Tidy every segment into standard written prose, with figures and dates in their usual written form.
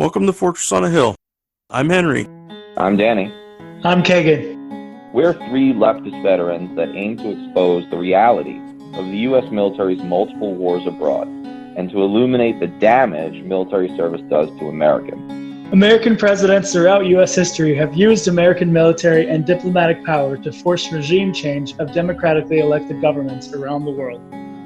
Welcome to Fortress on a Hill. I'm Henry. I'm Danny. I'm Kagan. We're three leftist veterans that aim to expose the reality of the U.S. military's multiple wars abroad and to illuminate the damage military service does to Americans. American presidents throughout U.S. history have used American military and diplomatic power to force regime change of democratically elected governments around the world.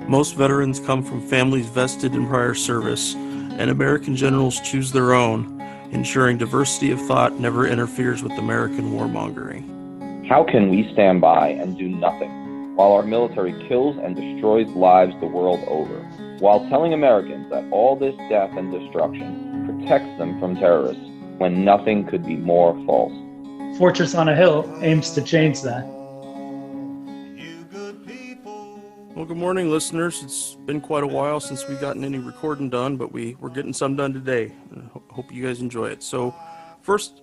Most veterans come from families vested in prior service, and American generals choose their own, ensuring diversity of thought never interferes with American warmongering. How can we stand by and do nothing while our military kills and destroys lives the world over, while telling Americans that all this death and destruction protects them from terrorists when nothing could be more false? Fortress on a Hill aims to change that. Well, good morning, listeners. It's been quite a while since we've gotten any recording done, but we're getting some done today. Hope you guys enjoy it. So first,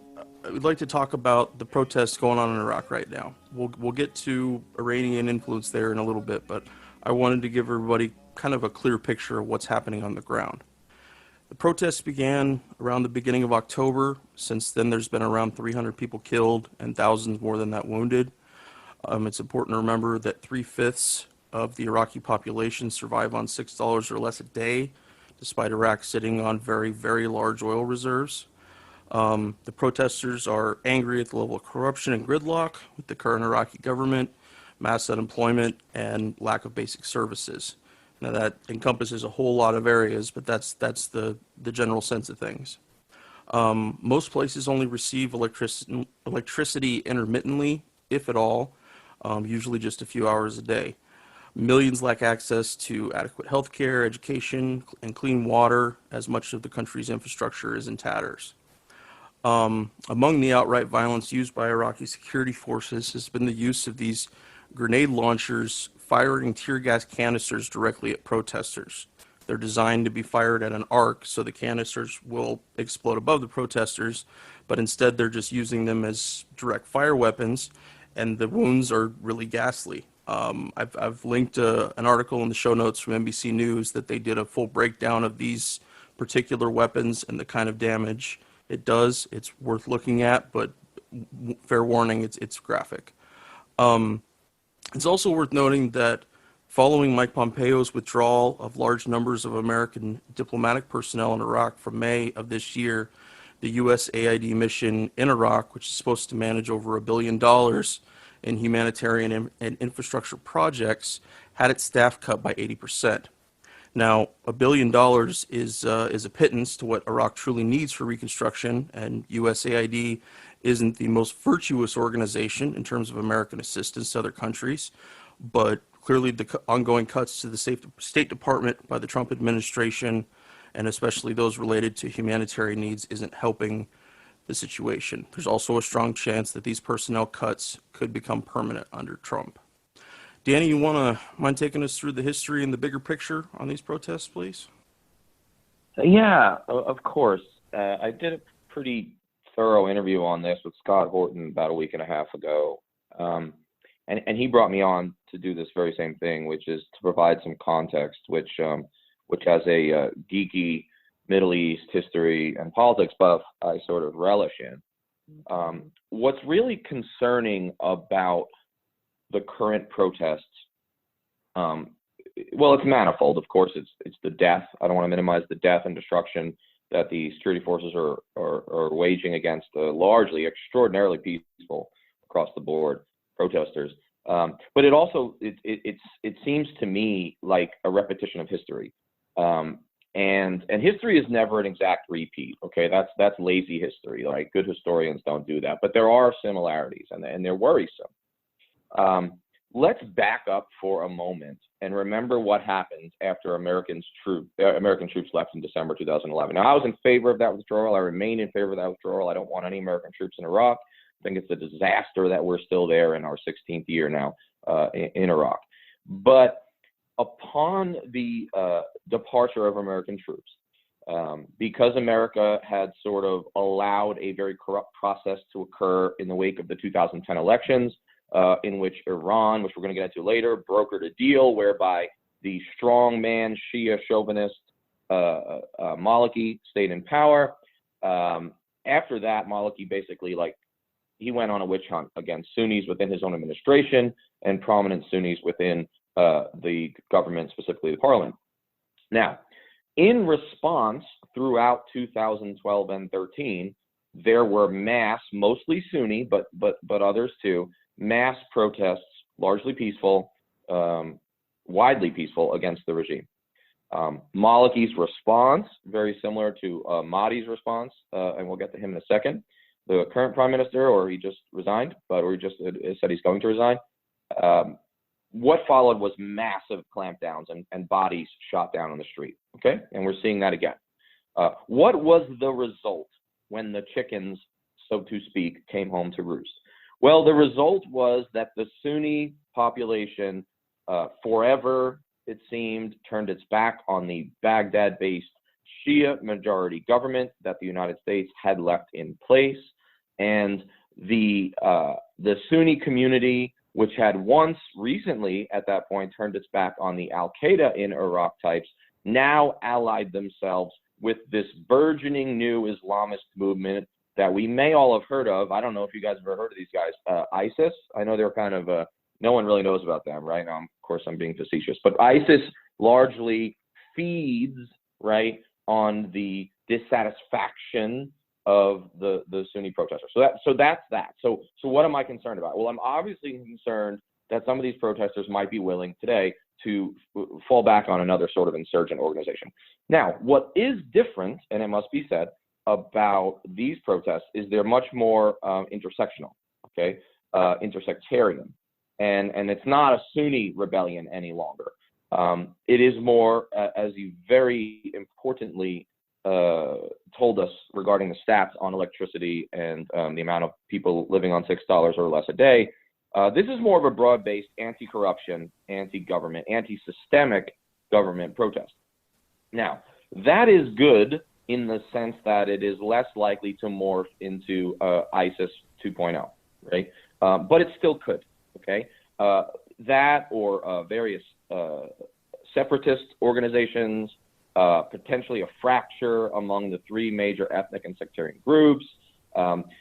we'd like to talk about the protests going on in Iraq right now. We'll get to Iranian influence there in a little bit, but I wanted to give everybody kind of a clear picture of what's happening on the ground. The protests began around the beginning of October. Since then, there's been around 300 people killed and thousands more than that wounded. It's important to remember that 3/5 of the Iraqi population survive on $6 or less a day, despite Iraq sitting on very, very large oil reserves. The protesters are angry at the level of corruption and gridlock with the current Iraqi government, mass unemployment, and lack of basic services. Now that encompasses a whole lot of areas, but that's the general sense of things. Most places only receive electricity intermittently, if at all, usually just a few hours a day. Millions lack access to adequate health care, education, and clean water, as much of the country's infrastructure is in tatters. Among the outright violence used by Iraqi security forces has been the use of these grenade launchers firing tear gas canisters directly at protesters. They're designed to be fired at an arc so the canisters will explode above the protesters, but instead they're just using them as direct fire weapons, and the wounds are really ghastly. I've linked an article in the show notes from NBC News that they did a full breakdown of these particular weapons and the kind of damage it does. It's worth looking at, but fair warning, it's graphic. It's also worth noting that following Mike Pompeo's withdrawal of large numbers of American diplomatic personnel in Iraq from May of this year, the USAID mission in Iraq, which is supposed to manage over $1 billion in humanitarian and infrastructure projects, had its staff cut by 80%. Now, $1 billion is a pittance to what Iraq truly needs for reconstruction, and USAID isn't the most virtuous organization in terms of American assistance to other countries, but clearly the ongoing cuts to the State Department by the Trump administration, and especially those related to humanitarian needs, isn't helping the situation. There's also a strong chance that these personnel cuts could become permanent under Trump. Danny, you mind taking us through the history and the bigger picture on these protests, please? Yeah, of course. I did a pretty thorough interview on this with Scott Horton about a week and a half ago. And he brought me on to do this very same thing, which is to provide some context, which as a geeky Middle East history and politics buff, I sort of relish in. What's really concerning about the current protests, well, it's manifold. Of course, it's the death. I don't want to minimize the death and destruction that the security forces are waging against largely extraordinarily peaceful across the board protesters. But it also it seems to me like a repetition of history. And history is never an exact repeat. Okay, that's lazy history. Like, good historians don't do that. But there are similarities, and they're worrisome. Let's back up for a moment and remember what happened after American troops left in December 2011. Now, I was in favor of that withdrawal. I remain in favor of that withdrawal. I don't want any American troops in Iraq. I think it's a disaster that we're still there in our 16th year now in Iraq. But upon the departure of American troops, because America had sort of allowed a very corrupt process to occur in the wake of the 2010 elections, in which Iran, which we're going to get into later, brokered a deal whereby the strongman Shia chauvinist Maliki stayed in power. After that, Maliki basically, like, he went on a witch hunt against Sunnis within his own administration and prominent Sunnis within the government, specifically the parliament. Now, in response, throughout 2012 and 13, there were mass, mostly Sunni, but others too, mass protests, largely peaceful, widely peaceful, against the regime. Maliki's response, very similar to Mahdi's response, and we'll get to him in a second. The current prime minister, or he just resigned, or he just said he's going to resign. What followed was massive clampdowns and bodies shot down on the street. Okay, and we're seeing that again. What was the result when the chickens, so to speak, came home to roost? Well, the result was that the Sunni population forever, it seemed, turned its back on the Baghdad-based Shia majority government that the United States had left in place, and the Sunni community, which had once recently at that point turned its back on the Al-Qaeda in Iraq types, now allied themselves with this burgeoning new Islamist movement that we may all have heard of. I don't know if you guys have ever heard of these guys. ISIS, I know they're kind of, no one really knows about them, right? Of course, I'm being facetious, but ISIS largely feeds, right, on the dissatisfaction of the Sunni protesters. So that's that. So what am I concerned about? Well, I'm obviously concerned that some of these protesters might be willing today to fall back on another sort of insurgent organization. Now, what is different, and it must be said, about these protests is they're much more intersectional, okay, intersectarian, and it's not a Sunni rebellion any longer. It is more, as you very importantly told us regarding the stats on electricity and the amount of people living on $6 or less a day. This is more of a broad-based anti-corruption, anti-government, anti-systemic government protest. Now, that is good in the sense that it is less likely to morph into ISIS 2.0, right? But it still could, okay? That or various separatist organizations, potentially a fracture among the three major ethnic and sectarian groups.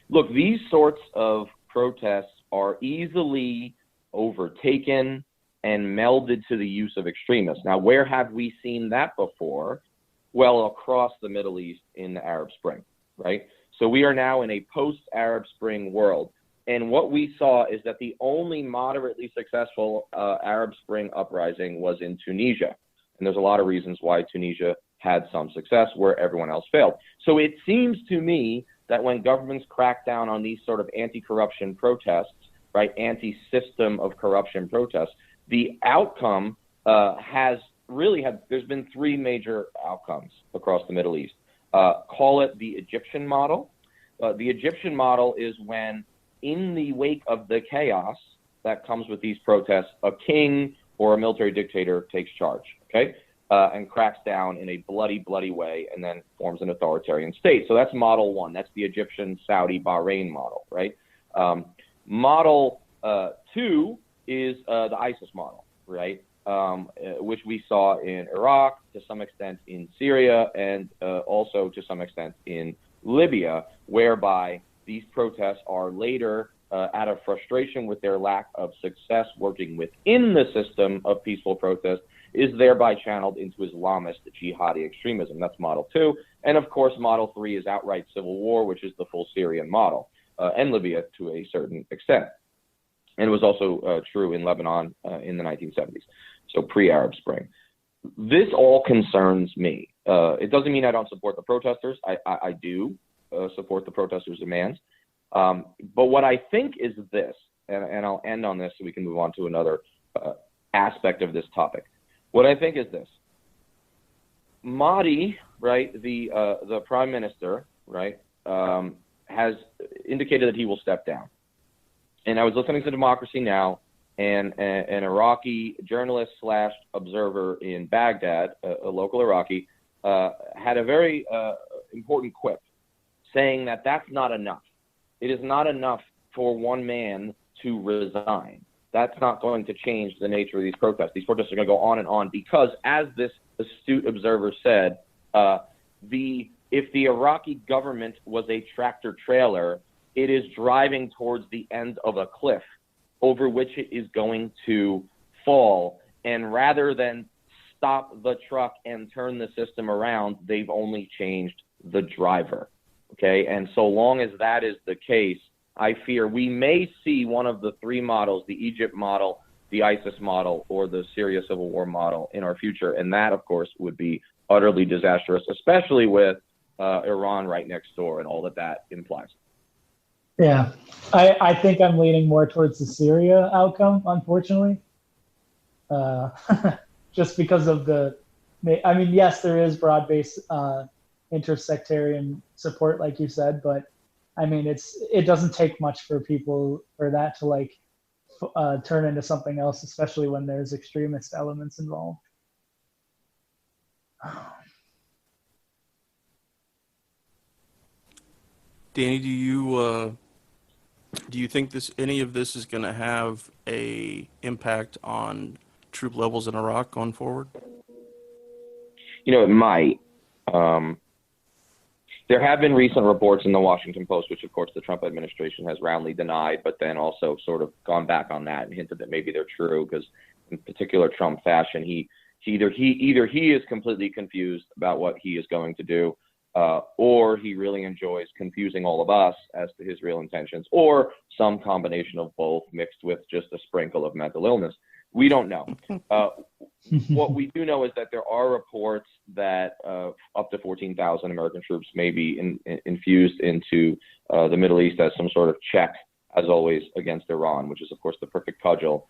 Look, these sorts of protests are easily overtaken and melded to the use of extremists. Now, where have we seen that before? Well, across the Middle East in the Arab Spring, right? So we are now in a post-Arab Spring world. And what we saw is that the only moderately successful Arab Spring uprising was in Tunisia. And there's a lot of reasons why Tunisia had some success where everyone else failed. So it seems to me that when governments crack down on these sort of anti-corruption protests, right, anti-system of corruption protests, the outcome there's been three major outcomes across the Middle East. Call it the Egyptian model. The Egyptian model is when, in the wake of the chaos that comes with these protests, a king or a military dictator takes charge, okay, and cracks down in a bloody, bloody way and then forms an authoritarian state. So that's model one. That's the Egyptian, Saudi, Bahrain model, right? Model two is the ISIS model, right, which we saw in Iraq, to some extent in Syria, and also to some extent in Libya, whereby these protests are later, out of frustration with their lack of success working within the system of peaceful protest, is thereby channeled into Islamist jihadi extremism. That's model two. And of course, model three is outright civil war, which is the full Syrian model, and Libya to a certain extent. And it was also true in Lebanon in the 1970s, so pre-Arab Spring. This all concerns me. It doesn't mean I don't support the protesters. I do support the protesters' demands. But what I think is this, and I'll end on this so we can move on to another aspect of this topic. What I think is this: Mahdi, right, the prime minister, right, has indicated that he will step down. And I was listening to Democracy Now!, and an Iraqi journalist / observer in Baghdad, a local Iraqi, had a very important quip, saying that that's not enough. It is not enough for one man to resign. That's not going to change the nature of these protests. These protests are going to go on and on because, as this astute observer said, the if the Iraqi government was a tractor trailer, it is driving towards the end of a cliff over which it is going to fall. And rather than stop the truck and turn the system around, they've only changed the driver. Okay. And so long as that is the case, I fear we may see one of the three models, the Egypt model, the ISIS model, or the Syria civil war model in our future. And that, of course, would be utterly disastrous, especially with Iran right next door and all that that implies. Yeah, I think I'm leaning more towards the Syria outcome, unfortunately. Just because of I mean, yes, there is broad-based intersectarian support, like you said, but I mean, it doesn't take much for that to like turn into something else, especially when there's extremist elements involved. Danny, do you think any of this is going to have a impact on troop levels in Iraq going forward? It might. There have been recent reports in the Washington Post, which of course the Trump administration has roundly denied, but then also sort of gone back on that and hinted that maybe they're true, because in particular Trump fashion, either he is completely confused about what he is going to do, or he really enjoys confusing all of us as to his real intentions, or some combination of both mixed with just a sprinkle of mental illness. We don't know. What we do know is that there are reports that up to 14,000 American troops may be infused into the Middle East as some sort of check, as always, against Iran, which is, of course, the perfect cudgel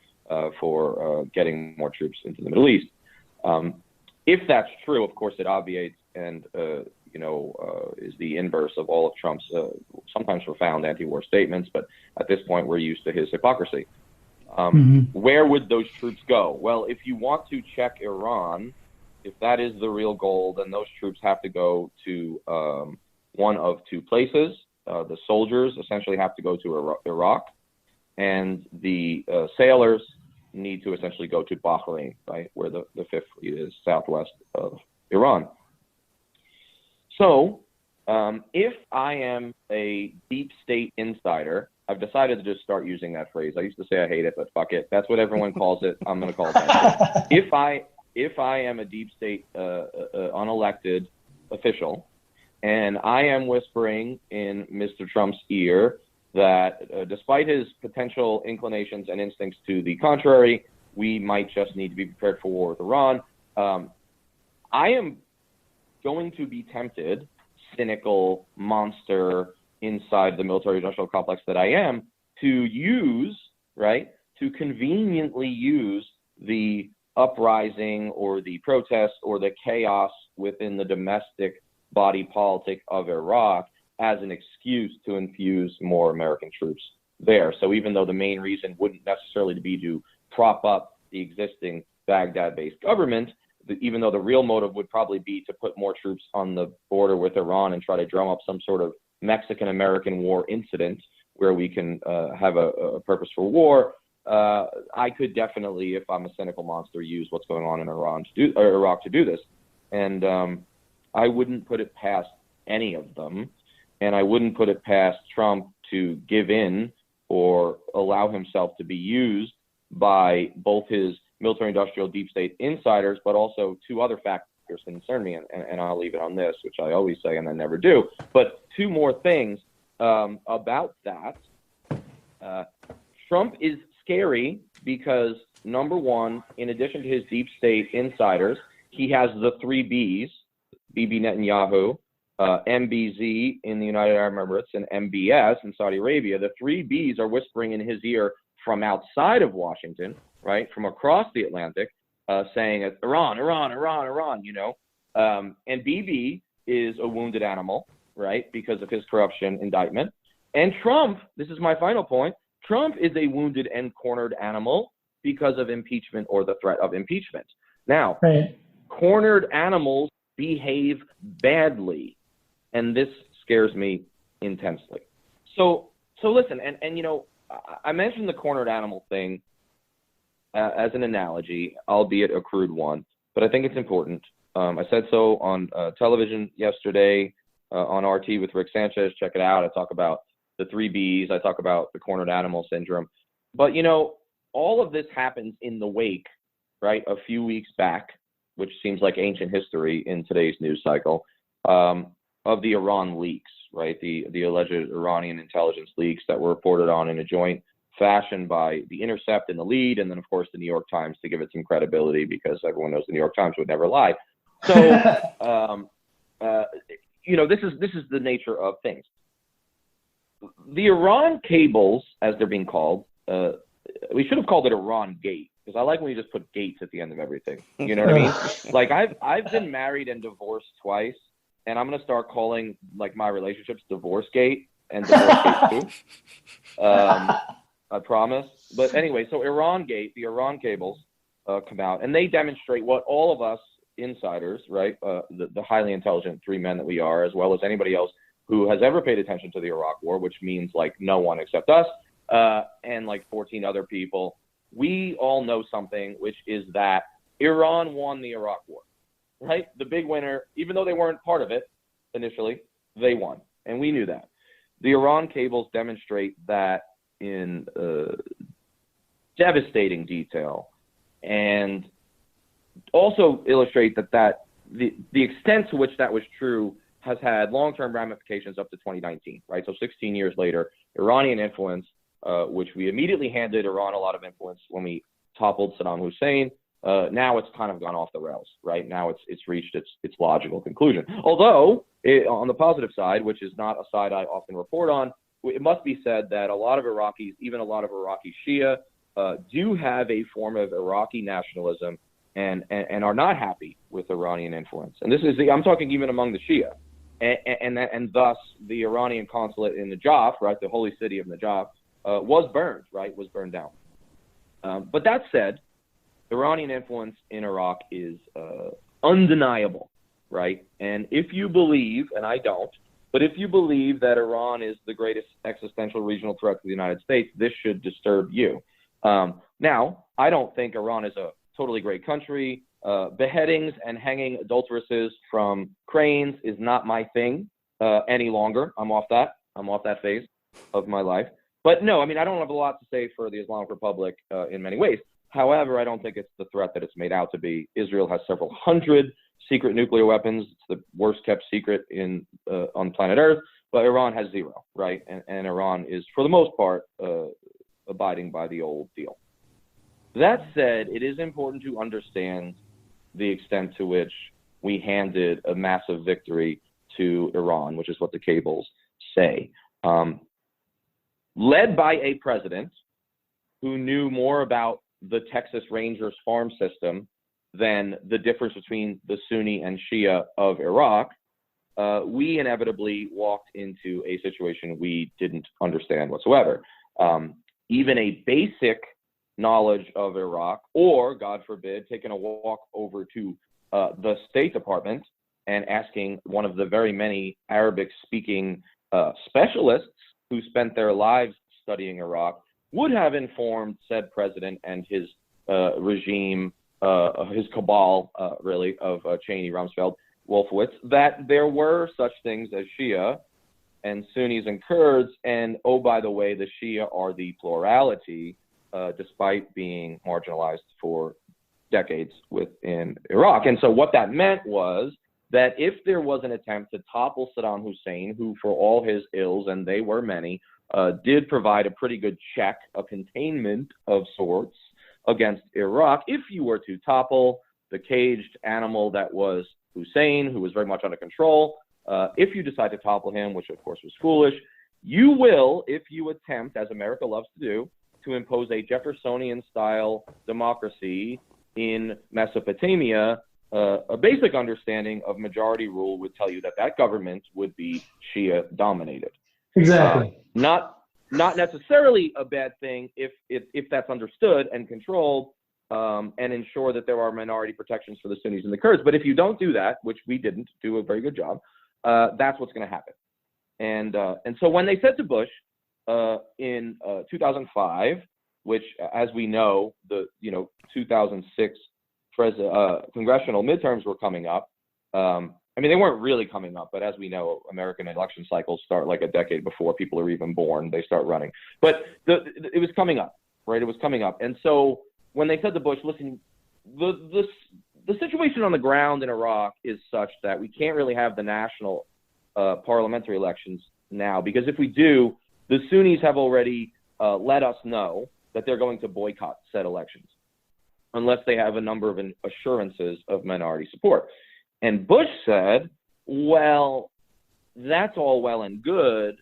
for getting more troops into the Middle East. If that's true, of course, it obviates and is the inverse of all of Trump's sometimes profound anti-war statements, but at this point we're used to his hypocrisy. Where would those troops go? Well, if you want to check Iran, if that is the real goal, then those troops have to go to one of two places. The soldiers essentially have to go to Iraq, and the sailors need to essentially go to Bahrain, right, where the Fifth Fleet is, southwest of Iran. So if I am a deep state insider, I've decided to just start using that phrase. I used to say I hate it, but fuck it. That's what everyone calls it. I'm going to call it that. If I am a deep state unelected official, and I am whispering in Mr. Trump's ear that despite his potential inclinations and instincts to the contrary, we might just need to be prepared for war with Iran, I am going to be tempted, cynical monster inside the military-industrial complex that I am, to conveniently use the uprising or the protest or the chaos within the domestic body politic of Iraq as an excuse to infuse more American troops there. So even though the main reason wouldn't necessarily be to prop up the existing Baghdad-based government, even though the real motive would probably be to put more troops on the border with Iran and try to drum up some sort of Mexican-American war incident where we can have a purpose for war, I could definitely, if I'm a cynical monster, use what's going on in Iraq to do this. And I wouldn't put it past any of them, and I wouldn't put it past Trump to give in or allow himself to be used by both his military-industrial deep state insiders, but also two other factors concern me, and I'll leave it on this, which I always say and I never do. But two more things about that. Trump is scary because, number one, in addition to his deep state insiders, he has the three Bs, Bibi Netanyahu, MBZ in the United Arab Emirates, and MBS in Saudi Arabia. The three Bs are whispering in his ear from outside of Washington, right, from across the Atlantic, saying Iran, Iran, Iran, Iran, and Bibi is a wounded animal, right, because of his corruption indictment. And Trump, this is my final point, Trump is a wounded and cornered animal because of impeachment or the threat of impeachment. Now, cornered animals behave badly, and this scares me intensely. So listen, and I mentioned the cornered animal thing as an analogy, albeit a crude one, but I think it's important. I said so on television yesterday. on RT with Rick Sanchez. Check it out. I talk about the 3 Bs. I talk about the cornered animal syndrome. But, you know, all of this happens in the wake, right, a few weeks back, which seems like ancient history in today's news cycle, of the Iran leaks, right, the alleged Iranian intelligence leaks that were reported on in a joint fashion by The Intercept in the lead, and then, of course, the New York Times to give it some credibility, because everyone knows the New York Times would never lie. So, you know, this is the nature of things. The Iran cables, as they're being called, we should have called it Iran Gate, because I like when you just put gates at the end of everything. You know what I mean? Like, I've been married and divorced twice, and I'm gonna start calling like my relationships Divorce Gate and Divorce Gate 2. I promise. But anyway, so Iran Gate, the Iran cables come out, and they demonstrate what all of us insiders, right, the highly intelligent 3 men that we are, as well as anybody else who has ever paid attention to the Iraq War, which means like no one except us, and like 14 other people, we all know something, which is that Iran won the Iraq War, right? The big winner, even though they weren't part of it initially, they won, and we knew that. The Iran cables demonstrate that in devastating detail, and also illustrate that the extent to which that was true has had long-term ramifications up to 2019, right? So 16 years later, Iranian influence, which we immediately handed Iran a lot of influence when we toppled Saddam Hussein. Now it's kind of gone off the rails, right? Now it's reached its logical conclusion. Although, on the positive side, which is not a side I often report on, it must be said that a lot of Iraqis, even a lot of Iraqi Shia, do have a form of Iraqi nationalism and are not happy with Iranian influence. And this is I'm talking even among the Shia. And thus the Iranian consulate in Najaf, right, the holy city of Najaf, was burned, right, was burned down. But that said, Iranian influence in Iraq is undeniable, right? And if you believe, and I don't, but if you believe that Iran is the greatest existential regional threat to the United States, this should disturb you. Now, I don't think Iran is a totally great country. Beheadings and hanging adulteresses from cranes is not my thing any longer. I'm off that phase of my life. But no, I mean, I don't have a lot to say for the Islamic Republic in many ways. However, I don't think it's the threat that it's made out to be. Israel has several hundred secret nuclear weapons. It's the worst kept secret on planet Earth. But Iran has 0, right? And Iran is, for the most part, abiding by the old deal. That said, it is important to understand the extent to which we handed a massive victory to Iran, which is what the cables say. Led by a president who knew more about the Texas Rangers farm system than the difference between the Sunni and Shia of Iraq, we inevitably walked into a situation we didn't understand whatsoever. Even a basic knowledge of Iraq, or, God forbid, taking a walk over to the State Department and asking one of the very many Arabic-speaking specialists who spent their lives studying Iraq, would have informed said president and his regime, his cabal, really, of Cheney, Rumsfeld, Wolfowitz, that there were such things as Shia and Sunnis and Kurds, and, oh, by the way, the Shia are the plurality, despite being marginalized for decades within Iraq. And so what that meant was that if there was an attempt to topple Saddam Hussein, who for all his ills, and they were many, did provide a pretty good check, a containment of sorts against Iraq, if you were to topple the caged animal that was Hussein, who was very much under control, if you decide to topple him, which of course was foolish, you will, if you attempt, as America loves to do, to impose a Jeffersonian-style democracy in Mesopotamia, a basic understanding of majority rule would tell you that that government would be Shia-dominated. Exactly. Not necessarily a bad thing if that's understood and controlled, and ensure that there are minority protections for the Sunnis and the Kurds. But if you don't do that, which we didn't do a very good job, that's what's going to happen. And so when they said to Bush in 2005, which, as we know, the 2006 congressional midterms were coming up, I mean, they weren't really coming up, but as we know, American election cycles start like a decade before people are even born. They start running. But it was coming up, right? It was coming up. And so when they said to Bush, listen, the situation on the ground in Iraq is such that we can't really have the national parliamentary elections now, because if we do, the Sunnis have already let us know that they're going to boycott said elections unless they have a number of assurances of minority support. And Bush said, well, that's all well and good,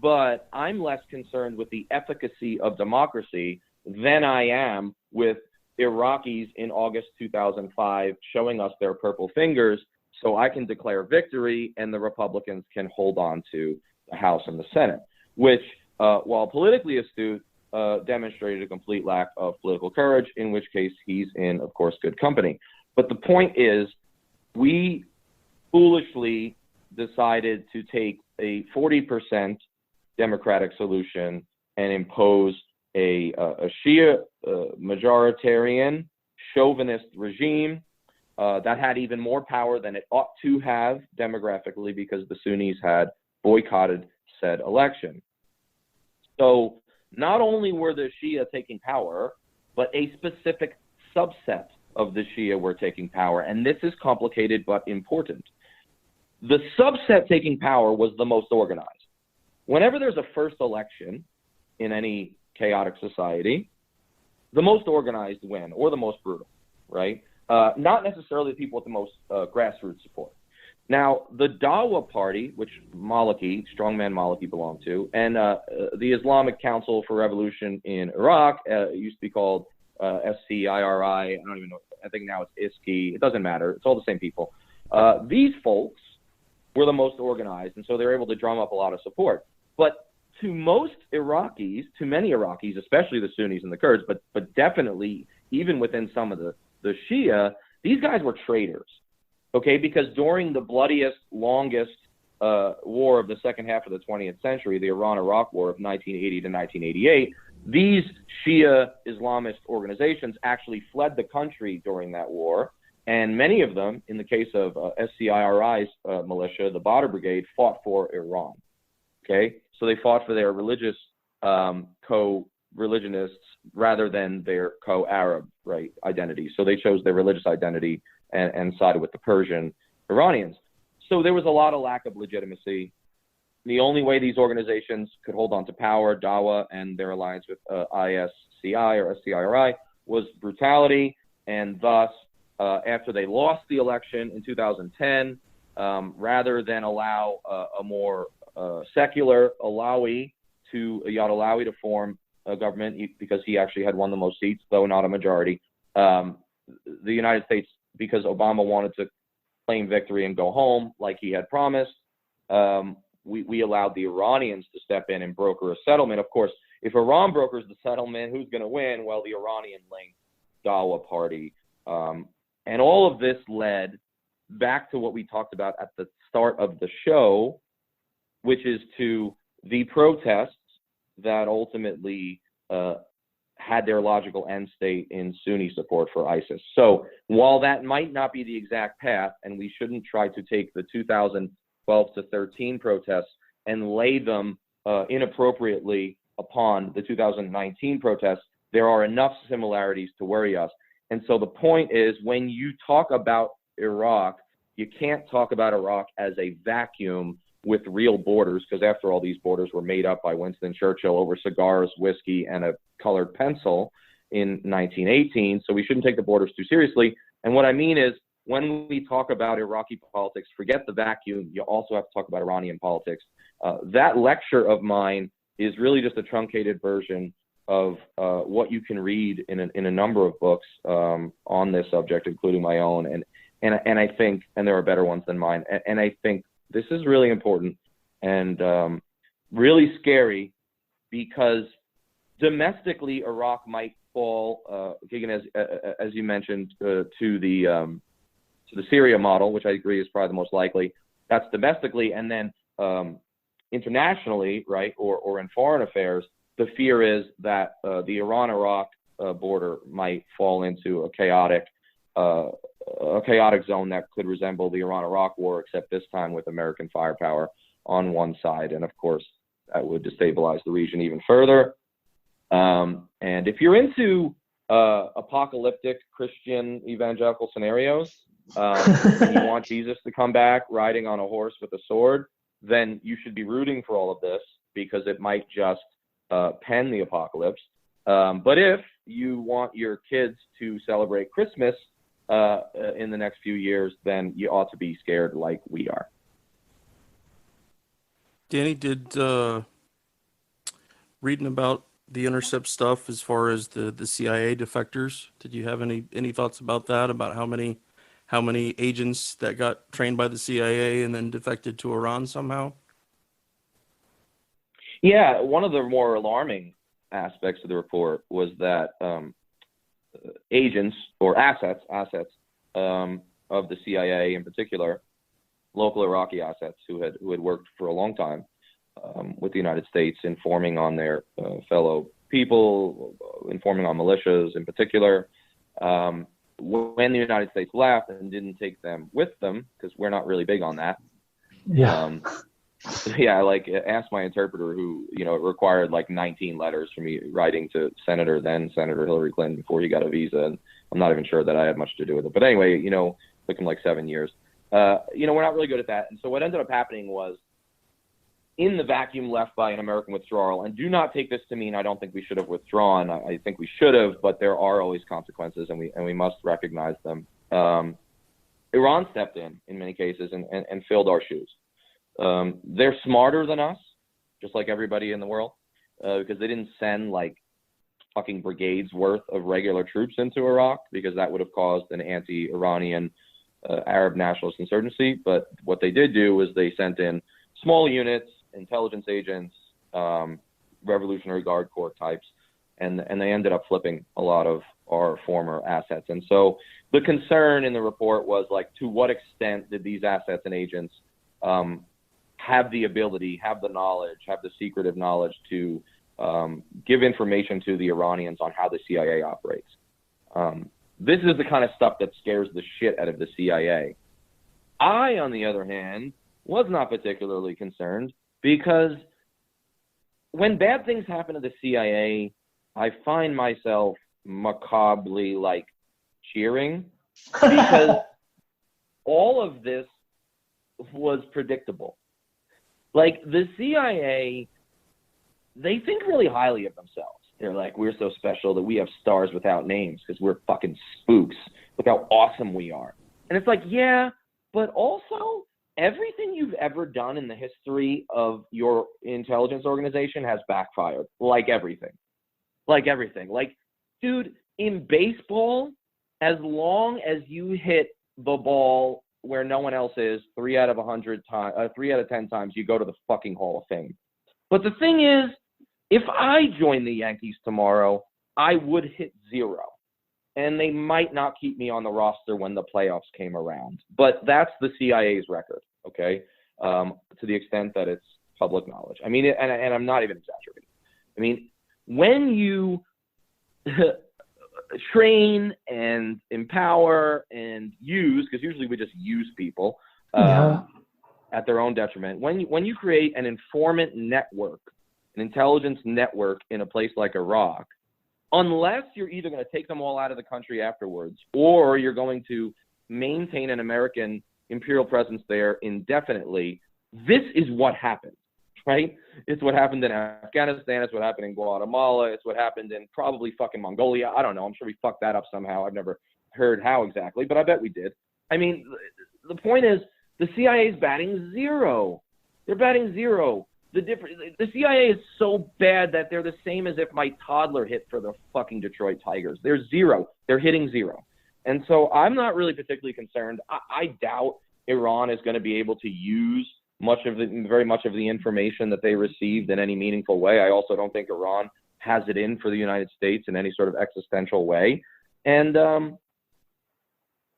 but I'm less concerned with the efficacy of democracy than I am with Iraqis in August 2005 showing us their purple fingers so I can declare victory and the Republicans can hold on to the House and the Senate, which, while politically astute, demonstrated a complete lack of political courage, in which case he's in, of course, good company. But the point is, we foolishly decided to take a 40% Democratic solution and impose a Shia majoritarian chauvinist regime that had even more power than it ought to have demographically, because the Sunnis had boycotted said election. So not only were the Shia taking power, but a specific subset of the Shia were taking power. And this is complicated but important. The subset taking power was the most organized. Whenever there's a first election in any chaotic society, the most organized win, or the most brutal, right? Not necessarily the people with the most grassroots support. Now, the Dawa Party, which Maliki, strongman Maliki belonged to, and the Islamic Council for Revolution in Iraq, used to be called SCIRI, I don't even know, I think now it's ISKI, it doesn't matter, it's all the same people. These folks were the most organized, and so they're able to drum up a lot of support. But to most Iraqis, to many Iraqis, especially the Sunnis and the Kurds, but definitely even within some of the Shia, these guys were traitors, okay? Because during the bloodiest, longest war of the second half of the 20th century, the Iran-Iraq War of 1980 to 1988, these Shia Islamist organizations actually fled the country during that war, and many of them, in the case of SCIRI's militia, the Badr Brigade, fought for Iran, okay? So they fought for their religious co-religionists rather than their co-Arab, right, identity. So they chose their religious identity and sided with the Persian Iranians. So there was a lot of lack of legitimacy. The only way these organizations could hold on to power, Dawa and their alliance with ISCI or SCIRI, was brutality. And thus, after they lost the election in 2010, rather than allow a more secular Yad Alawi to form a government, because he actually had won the most seats, though not a majority, the United States, because Obama wanted to claim victory and go home like he had promised, we allowed the Iranians to step in and broker a settlement. Of course, if Iran brokers the settlement, who's going to win? Well, the Iranian-linked Dawa Party. And all of this led back to what we talked about at the start of the show, which is to the protests that ultimately had their logical end state in Sunni support for ISIS. So while that might not be the exact path, and we shouldn't try to take the 2012 to 13 protests and lay them inappropriately upon the 2019 protests, there are enough similarities to worry us. And so the point is, when you talk about Iraq, you can't talk about Iraq as a vacuum with real borders, because after all, these borders were made up by Winston Churchill over cigars, whiskey, and a colored pencil in 1918. So we shouldn't take the borders too seriously. And what I mean is, when we talk about Iraqi politics, forget the vacuum. You also have to talk about Iranian politics. That lecture of mine is really just a truncated version of what you can read in a number of books on this subject, including my own. And I think, and there are better ones than mine, and I think this is really important and really scary, because domestically, Iraq might fall, Keegan, as you mentioned, to the Syria model, which I agree is probably the most likely. That's domestically, and then internationally, right, or in foreign affairs, the fear is that the Iran-Iraq border might fall into a chaotic a chaotic zone that could resemble the Iran-Iraq war, except this time with American firepower on one side. And of course, that would destabilize the region even further. And if you're into apocalyptic Christian evangelical scenarios, and you want Jesus to come back riding on a horse with a sword, then you should be rooting for all of this, because it might just pen the apocalypse. But if you want your kids to celebrate Christmas in the next few years, then you ought to be scared like we are. Danny, did reading about the intercept stuff as far as the CIA defectors, did you have any thoughts about that, about how many agents that got trained by the CIA and then defected to Iran somehow? Yeah, one of the more alarming aspects of the report was that agents or assets of the CIA in particular, local Iraqi assets who had worked for a long time with the United States, informing on their fellow people, informing on militias in particular. When the United States left and didn't take them with them, because we're not really big on that. Yeah. Yeah, like ask my interpreter, who, it required like 19 letters for me writing to then Senator Hillary Clinton before he got a visa, and I'm not even sure that I had much to do with it. But anyway, took him like 7 years. We're not really good at that. And so what ended up happening was, in the vacuum left by an American withdrawal, and do not take this to mean I don't think we should have withdrawn. I think we should have, but there are always consequences, and we must recognize them. Iran stepped in many cases and filled our shoes. They're smarter than us, just like everybody in the world, because they didn't send like fucking brigades worth of regular troops into Iraq, because that would have caused an anti-Iranian Arab nationalist insurgency. But what they did do was they sent in small units, intelligence agents, Revolutionary Guard Corps types, and they ended up flipping a lot of our former assets. And so the concern in the report was, like, to what extent did these assets and agents have the ability, have the knowledge, have the secretive knowledge to give information to the Iranians on how the CIA operates. This is the kind of stuff that scares the shit out of the CIA. I, on the other hand, was not particularly concerned, because when bad things happen to the CIA, I find myself macabrely, like, cheering, because all of this was predictable. Like, the CIA, they think really highly of themselves. They're like, we're so special that we have stars without names because we're fucking spooks. Look how awesome we are. And it's like, yeah, but also everything you've ever done in the history of your intelligence organization has backfired. Like everything. Like, dude, in baseball, as long as you hit the ball where no one else is, 3 out of 10 times, you go to the fucking Hall of Fame. But the thing is, if I join the Yankees tomorrow, I would hit 0. And they might not keep me on the roster when the playoffs came around. But that's the CIA's record, okay? To the extent that it's public knowledge. I mean, and I'm not even exaggerating. I mean, when you train and empower and use, because usually we just use people at their own detriment. When you create an informant network, an intelligence network in a place like Iraq, unless you're either going to take them all out of the country afterwards, or you're going to maintain an American imperial presence there indefinitely, this is what happened, right? It's what happened in Afghanistan. It's what happened in Guatemala. It's what happened in probably fucking Mongolia. I don't know. I'm sure we fucked that up somehow. I've never heard how exactly, but I bet we did. I mean, the point is, the CIA is batting 0. They're batting 0. The CIA is so bad that they're the same as if my toddler hit for the fucking Detroit Tigers. They're 0. They're hitting 0. And so I'm not really particularly concerned. I doubt Iran is going to be able to use very much of the information that they received in any meaningful way. I also don't think Iran has it in for the United States in any sort of existential way. And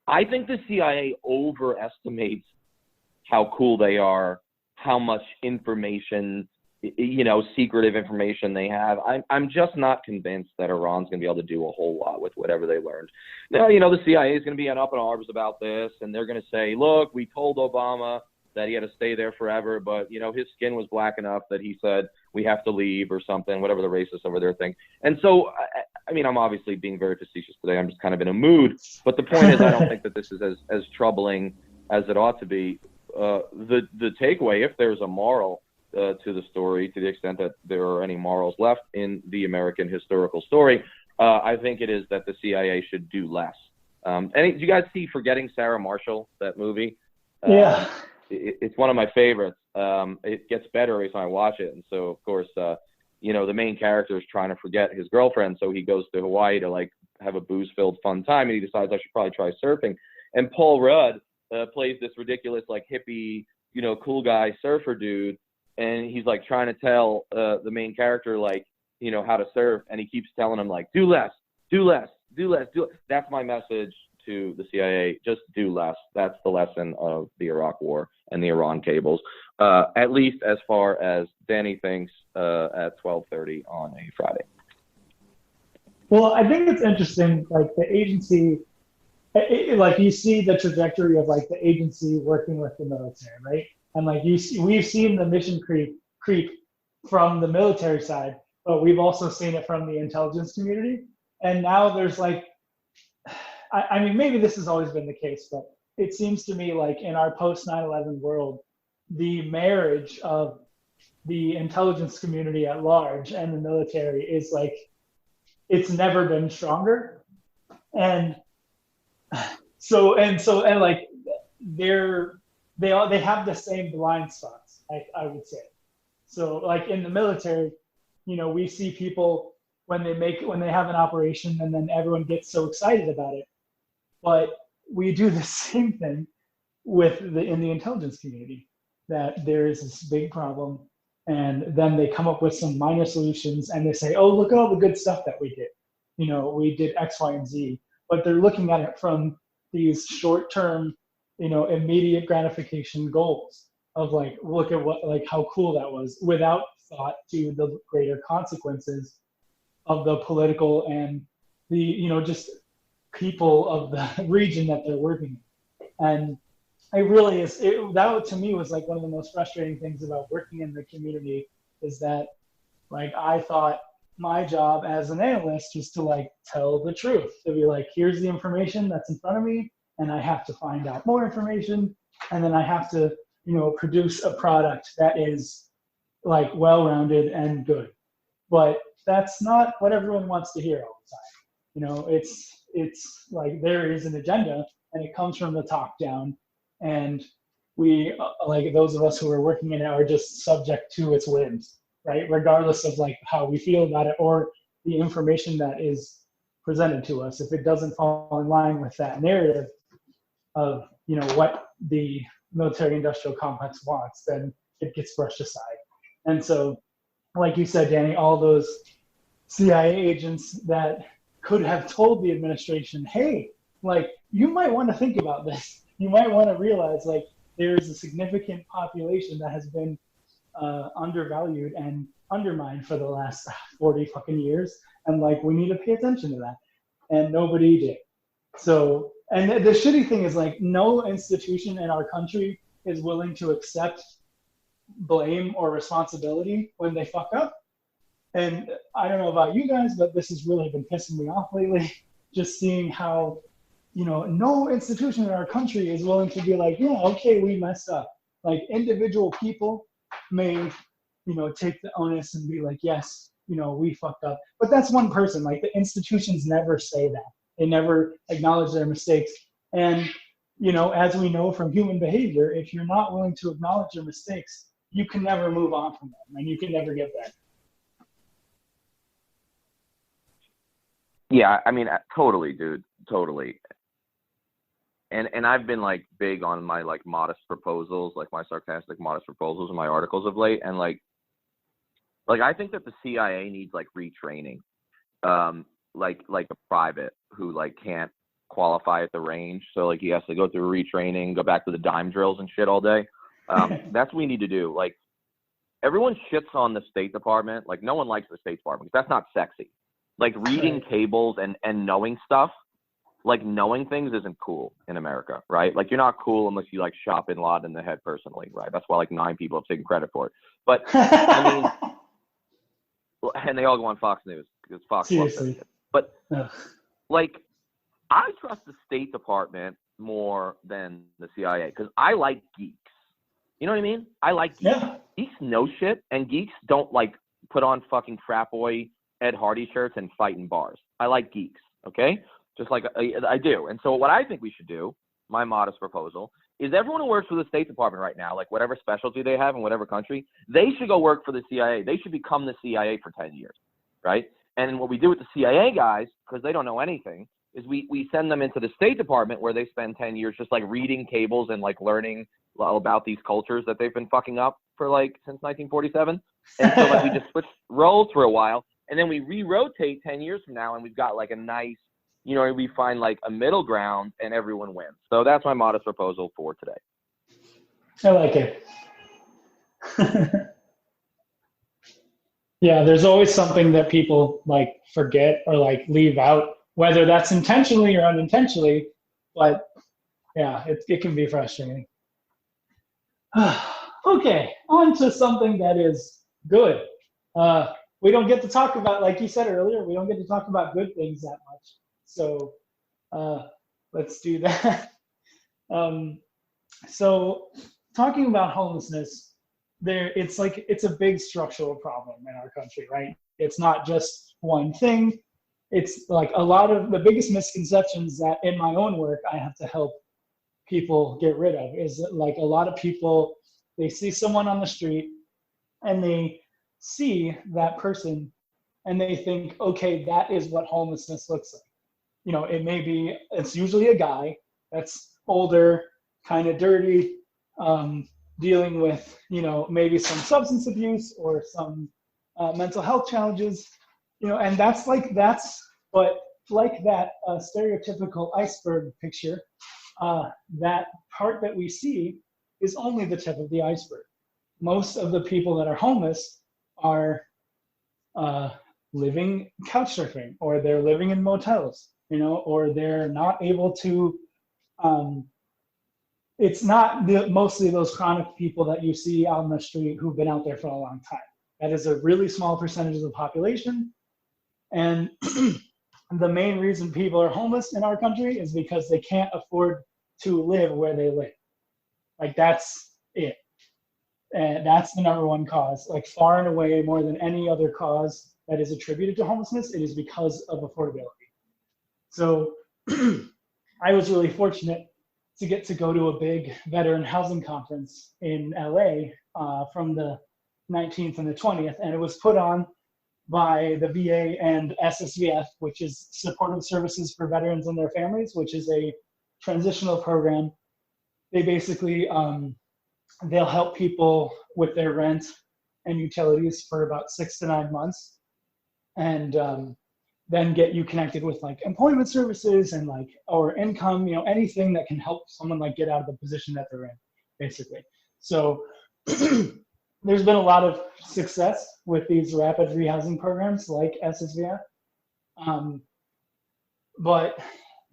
I think the CIA overestimates how cool they are, how much information secretive information they have. I'm just not convinced that Iran's going to be able to do a whole lot with whatever they learned. Now, the CIA is going to be up in arms about this, and they're going to say, look, we told Obama that he had to stay there forever, but, his skin was black enough that he said we have to leave or something, whatever the racists over there think. And so, I'm obviously being very facetious today. I'm just kind of in a mood. But the point is, I don't think that this is as troubling as it ought to be. The takeaway, if there's a moral to the story, to the extent that there are any morals left in the American historical story, I think it is that the CIA should do less. Did you guys see Forgetting Sarah Marshall, that movie? Yeah. It's one of my favorites. It gets better every time I watch it. And so, of course, the main character is trying to forget his girlfriend. So he goes to Hawaii to have a booze-filled fun time. And he decides I should probably try surfing. And Paul Rudd plays this ridiculous, hippie, cool guy surfer dude. And he's trying to tell the main character, how to surf. And he keeps telling him do less, do less, do less, do less. That's my message to the CIA. Just do less. That's the lesson of the Iraq War and the Iran cables, at least as far as Danny thinks at 12:30 on a Friday. Well, I think it's interesting, the agency, you see the trajectory of the agency working with the military, right? And we've seen the mission creep from the military side, but we've also seen it from the intelligence community. And now there's maybe this has always been the case, but it seems to me in our post 9/11 world, the marriage of the intelligence community at large and the military is it's never been stronger. And so they have the same blind spots, I would say. So in the military, we see people when they have an operation and then everyone gets so excited about it. But we do the same thing in the intelligence community, that there is this big problem, and then they come up with some minor solutions and they say, oh, look at all the good stuff that we did. We did X, Y, and Z, but they're looking at it from these short-term, immediate gratification goals of look at what, how cool that was, without thought to the greater consequences of the political and the, just people of the region that they're working in. And it really is, that to me was one of the most frustrating things about working in the community, is that I thought my job as an analyst was to tell the truth, to be here's the information that's in front of me, and I have to find out more information, and then I have to produce a product that is well-rounded and good. But that's not what everyone wants to hear all the time. It's there is an agenda, and it comes from the top down, and we those of us who are working in it are just subject to its whims, right? Regardless of how we feel about it or the information that is presented to us. If it doesn't fall in line with that narrative of what the military industrial complex wants, then it gets brushed aside. And so, like you said, Danny, all those CIA agents that could have told the administration, hey, you might want to think about this. You might want to realize there is a significant population that has been undervalued and undermined for the last 40 fucking years. And we need to pay attention to that. And nobody did. So, and the shitty thing is no institution in our country is willing to accept blame or responsibility when they fuck up. And I don't know about you guys, but this has really been pissing me off lately. Just seeing how, no institution in our country is willing to be yeah, okay, we messed up. Individual people may, take the onus and be yes, we fucked up. But that's one person. The institutions never say that. They never acknowledge their mistakes. And, as we know from human behavior, if you're not willing to acknowledge your mistakes, you can never move on from them, and you can never get better. Yeah, totally, dude, totally. And I've been big on my modest proposals, my sarcastic modest proposals in my articles of late, and I think that the CIA needs retraining, like a private who can't qualify at the range, so he has to go through retraining, go back to the dime drills and shit all day. That's what we need to do. everyone shits on the State Department. Like, no one likes the State Department because that's not sexy. Like, reading cables and knowing stuff, like, knowing things isn't cool in America, right? Like, you're not cool unless you, like, shot Bin Laden in the head personally, right? That's why, like, 9 people have taken credit for it. But, I mean, and they all go on Fox News because Fox loves that shit. But, like, I trust the State Department more than the CIA because I like geeks. You know what I mean? I like geeks. Yeah. Geeks know shit, and geeks don't, like, put on fucking frat boy Ed Hardy shirts and fight in bars. I like geeks, okay? Just like I do. And so what I think we should do, my modest proposal, is everyone who works for the State Department right now, like whatever specialty they have in whatever country, they should go work for the CIA. They should become the CIA for 10 years, right? And what we do with the CIA guys, because they don't know anything, is we send them into the State Department where they spend 10 years just like reading cables and like learning about these cultures that they've been fucking up for like since 1947. And so like we just switch roles for a while, and then we re-rotate 10 years from now, and we've got like a nice, you know, we find like a middle ground and everyone wins. So that's my modest proposal for today. I like it. Yeah, there's always something that people like forget or like leave out, whether that's intentionally or unintentionally. But yeah, it can be frustrating. Okay, on to something that is good. We don't get to talk about, like you said earlier, we don't get to talk about good things that much. So let's do that. So talking about homelessness, it's a big structural problem in our country, right? It's not just one thing. It's like a lot of the biggest misconceptions that in my own work I have to help people get rid of is that, like, a lot of people, they see someone on the street and they see that person and they think, okay, that is what homelessness looks like. You know, it's usually a guy that's older, kind of dirty, dealing with, you know, maybe some substance abuse or some mental health challenges, you know, and but like that stereotypical iceberg picture, that part that we see is only the tip of the iceberg. Most of the people that are homeless are living couch surfing, or they're living in motels, you know, or they're not able to, it's not mostly those chronic people that you see out on the street who've been out there for a long time. That is a really small percentage of the population. And the main reason people are homeless in our country is because they can't afford to live where they live. Like, that's it. And that's the number one cause, like far and away more than any other cause that is attributed to homelessness. It is because of affordability. So I was really fortunate to get to go to a big veteran housing conference in LA from the 19th and the 20th. And it was put on by the VA and SSVF, which is Supportive Services for Veterans and Their Families, which is a transitional program. They basically, they'll help people with their rent and utilities for about 6 to 9 months, and then get you connected with like employment services and like, or income, you know, anything that can help someone like get out of the position that they're in, basically. So there's been a lot of success with these rapid rehousing programs like SSVF. But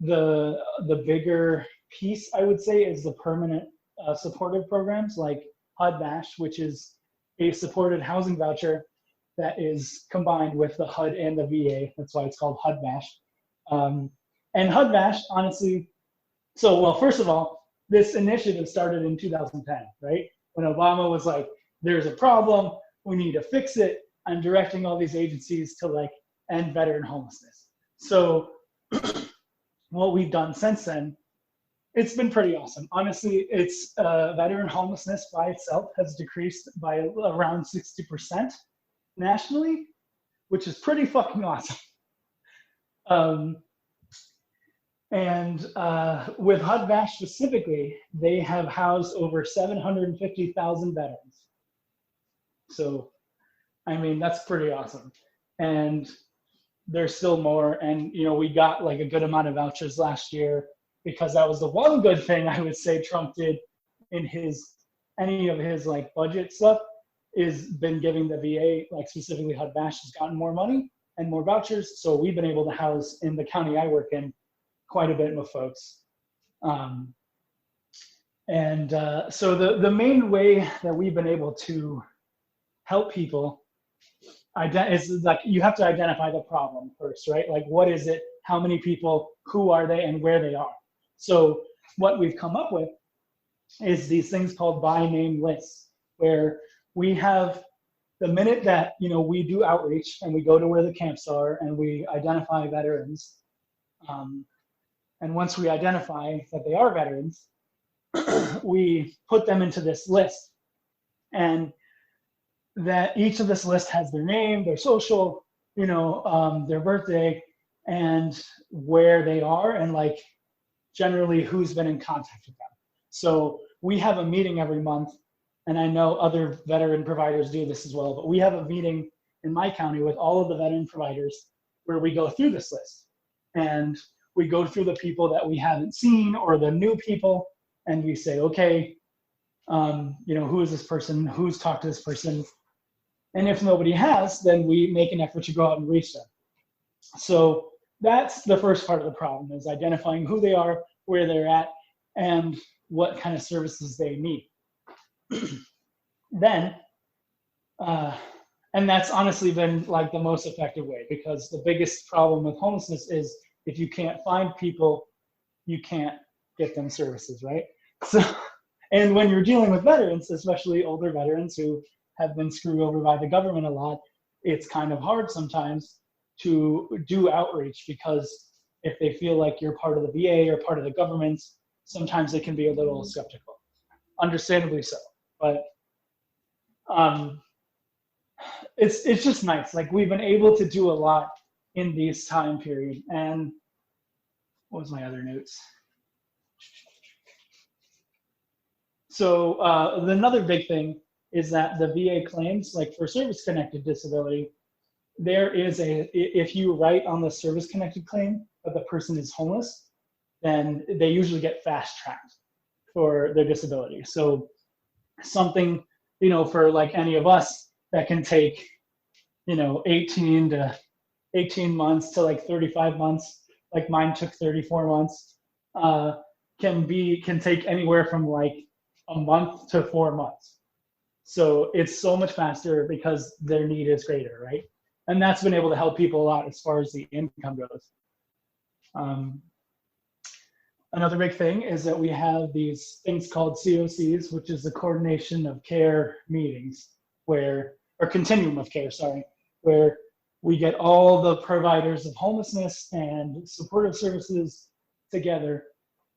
the bigger piece, I would say, is the permanent supportive programs like HUD-VASH, which is a supported housing voucher that is combined with the HUD and the VA. That's why it's called HUD-VASH. And HUD-VASH, honestly, so, well, first of all, this initiative started in 2010, right? When Obama was like, there's a problem, we need to fix it. I'm directing all these agencies to like end veteran homelessness. So what we've done since then, it's been pretty awesome. Honestly, it's veteran homelessness by itself has decreased by around 60% nationally, which is pretty fucking awesome. And with HUD-VASH specifically, they have housed over 750,000 veterans. So, I mean, that's pretty awesome. And there's still more. And, you know, we got like a good amount of vouchers last year, because that was the one good thing I would say Trump did in any of his like budget stuff, is been giving the VA, like specifically HUD Bash, has gotten more money and more vouchers. So we've been able to house in the county I work in quite a bit with folks. So the main way that we've been able to help people is like, you have to identify the problem first, right? Like, what is it? How many people? Who are they? And where they are? So what we've come up with is these things called by name lists, where we have, the minute that, you know, we do outreach and we go to where the camps are and we identify veterans, and once we identify that they are veterans, we put them into this list, and that each of this list has their name, their social, you know, their birthday, and where they are, and like generally who's been in contact with them. So we have a meeting every month, and I know other veteran providers do this as well, but we have a meeting in my county with all of the veteran providers where we go through this list, and we go through the people that we haven't seen or the new people, and we say, okay, you know, who is this person? Who's talked to this person? And if nobody has, then we make an effort to go out and reach them. So that's the first part of the problem, is identifying who they are, where they're at, and what kind of services they need. Then, and that's honestly been like the most effective way, because the biggest problem with homelessness is if you can't find people, you can't get them services, right? So, and when you're dealing with veterans, especially older veterans who have been screwed over by the government a lot, it's kind of hard sometimes to do outreach, because if they feel like you're part of the VA or part of the government, sometimes they can be a little skeptical, understandably so. But it's just nice. Like, we've been able to do a lot in this time period. And what was my other notes? So another big thing is that the VA claims, like for service-connected disability, there is if you write on the service-connected claim that the person is homeless, then they usually get fast-tracked for their disability. So something, you know, for like any of us that can take, you know, 18 months to like 35 months, like mine took 34 months, can take anywhere from like a month to 4 months. So it's so much faster because their need is greater, right? And that's been able to help people a lot as far as the income goes. Another big thing is that we have these things called COCs, which is the coordination of care meetings, or continuum of care, sorry, where we get all the providers of homelessness and supportive services together,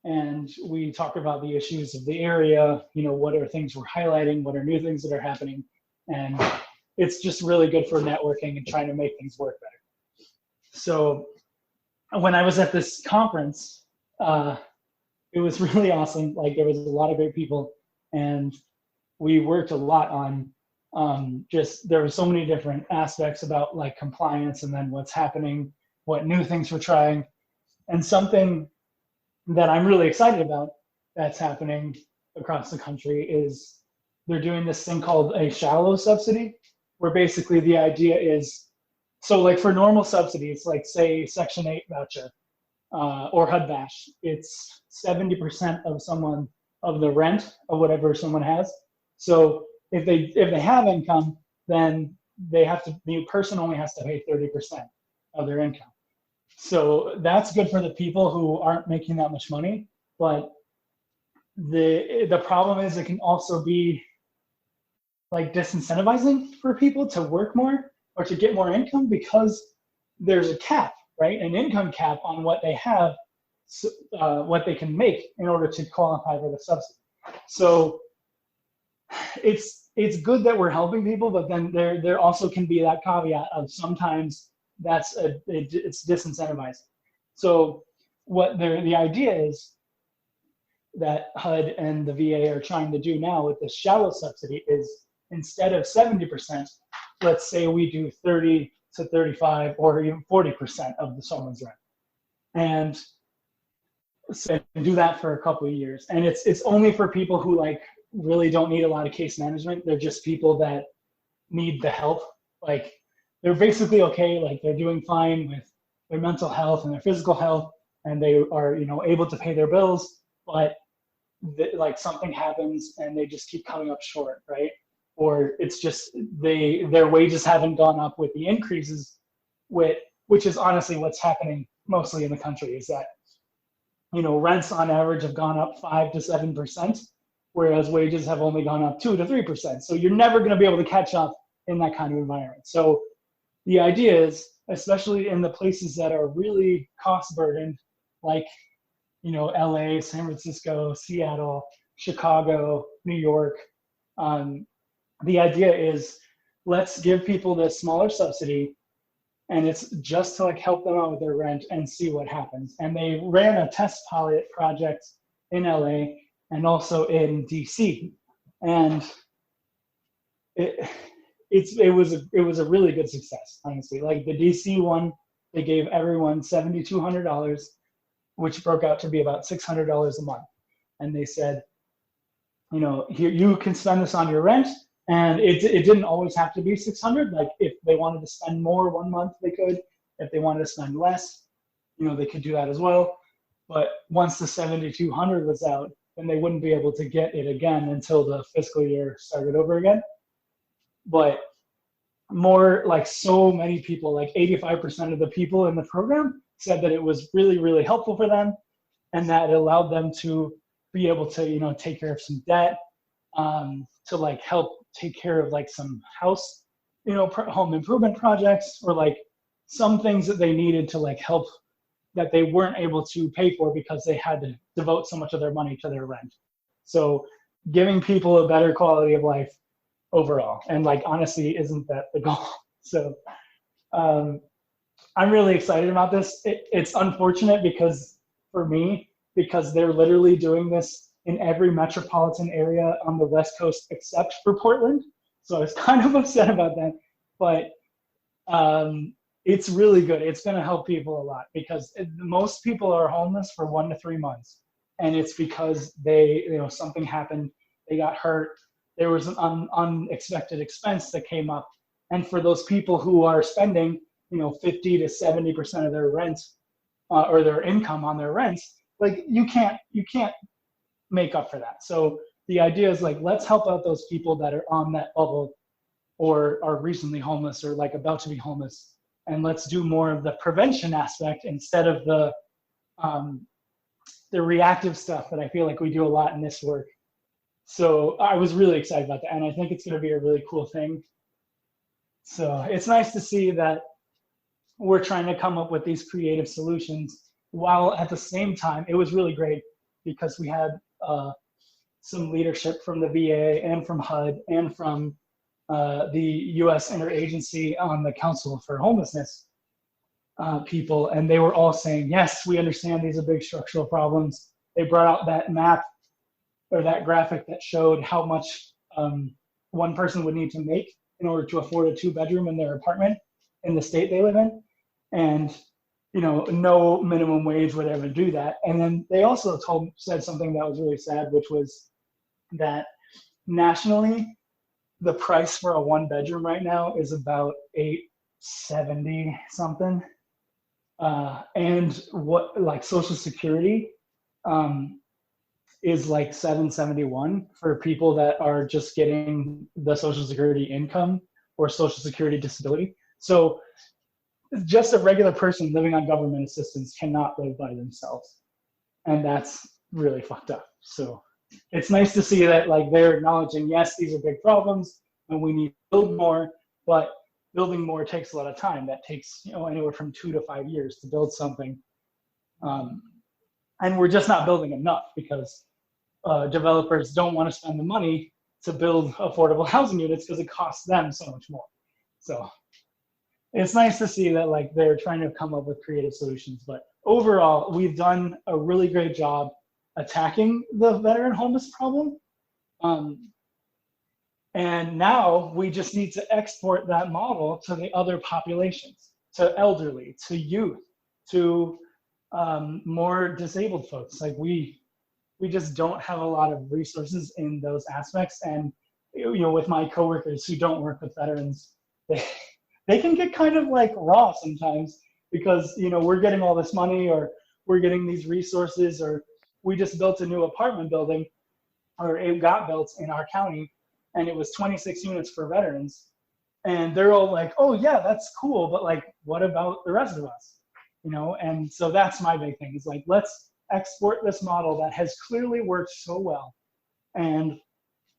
and we talk about the issues of the area, you know, what are things we're highlighting, what are new things that are happening, and it's just really good for networking and trying to make things work better. So when I was at this conference, it was really awesome. Like, there was a lot of great people, and we worked a lot on there were so many different aspects about like compliance, and then what's happening, what new things we're trying. And something that I'm really excited about that's happening across the country is they're doing this thing called a shallow subsidy, where basically the idea is, so like for normal subsidies, like say Section 8 voucher or HUD Bash, it's 70% of the rent of whatever someone has. So if they have income, then the person only has to pay 30% of their income. So that's good for the people who aren't making that much money. But the problem is it can also be like disincentivizing for people to work more or to get more income, because there's a cap, right? An income cap on what they have, what they can make in order to qualify for the subsidy. So it's good that we're helping people, but then there also can be that caveat of sometimes it's disincentivizing. So the idea is that HUD and the VA are trying to do now with the shallow subsidy is, instead of 70%, let's say we do 30 to 35 or even 40% of someone's rent, and so do that for a couple of years. And it's only for people who like really don't need a lot of case management. They're just people that need the help. Like they're basically okay, like they're doing fine with their mental health and their physical health, and they are, you know, able to pay their bills, but like something happens and they just keep coming up short, right? Or it's just their wages haven't gone up with the increases, which is honestly what's happening mostly in the country, is that, you know, rents on average have gone up 5 to 7%, whereas wages have only gone up 2 to 3%. So you're never going to be able to catch up in that kind of environment. So the idea is, especially in the places that are really cost burdened, like, you know, LA, San Francisco, Seattle, Chicago, New York, the idea is, let's give people this smaller subsidy, and it's just to like help them out with their rent and see what happens. And they ran a test pilot project in LA and also in DC, and it was a really good success, honestly. Like the DC one, they gave everyone $7,200, which broke out to be about $600 a month, and they said, you know, here, you can spend this on your rent. And it didn't always have to be 600. Like if they wanted to spend more one month, they could. If they wanted to spend less, you know, they could do that as well. But once the 7,200 was out, then they wouldn't be able to get it again until the fiscal year started over again. But more, like so many people, like 85% of the people in the program said that it was really, really helpful for them, and that it allowed them to be able to, you know, take care of some debt, to like help take care of like some house, you know, home improvement projects, or like some things that they needed to like help that they weren't able to pay for because they had to devote so much of their money to their rent. So giving people a better quality of life overall. And like, honestly, isn't that the goal? So I'm really excited about this. It's unfortunate because for me, because they're literally doing this in every metropolitan area on the West Coast except for Portland. So I was kind of upset about that, but it's really good. It's going to help people a lot, because most people are homeless for 1 to 3 months, and it's because they, you know, something happened, they got hurt, there was an unexpected expense that came up, and for those people who are spending, you know, 50 to 70% of their rent or their income on their rents, like you can't make up for that. So the idea is like, let's help out those people that are on that bubble or are recently homeless or like about to be homeless, and let's do more of the prevention aspect instead of the reactive stuff that I feel like we do a lot in this work. So I was really excited about that, and I think it's going to be a really cool thing. So it's nice to see that we're trying to come up with these creative solutions, while at the same time, it was really great because we had some leadership from the VA and from HUD and from the U.S. Interagency on the Council for Homelessness people, and they were all saying, yes, we understand these are big structural problems. They brought out that map or that graphic that showed how much one person would need to make in order to afford a 2-bedroom in their apartment in the state they live in. And, you know, no minimum wage would ever do that. And then they also said something that was really sad, which was that nationally, the price for a 1-bedroom right now is about $870 something. And what, like, Social Security is like $771 for people that are just getting the Social Security income or Social Security disability. So just a regular person living on government assistance cannot live by themselves. And that's really fucked up. So it's nice to see that, like, they're acknowledging, yes, these are big problems and we need to build more, but building more takes a lot of time. That takes, you know, anywhere from 2 to 5 years to build something. And we're just not building enough because developers don't want to spend the money to build affordable housing units because it costs them so much more. So it's nice to see that, like, they're trying to come up with creative solutions. But overall, we've done a really great job attacking the veteran homeless problem. And now we just need to export that model to the other populations, to elderly, to youth, to more disabled folks. Like we just don't have a lot of resources in those aspects. And with my coworkers who don't work with veterans, they can get kind of like raw sometimes because, we're getting all this money, or we're getting these resources, or we just built a new apartment building, or it got built in our county, and it was 26 units for veterans. And they're all like, oh yeah, that's cool, but like, what about the rest of us? And so that's my big thing, is like, let's export this model that has clearly worked so well, and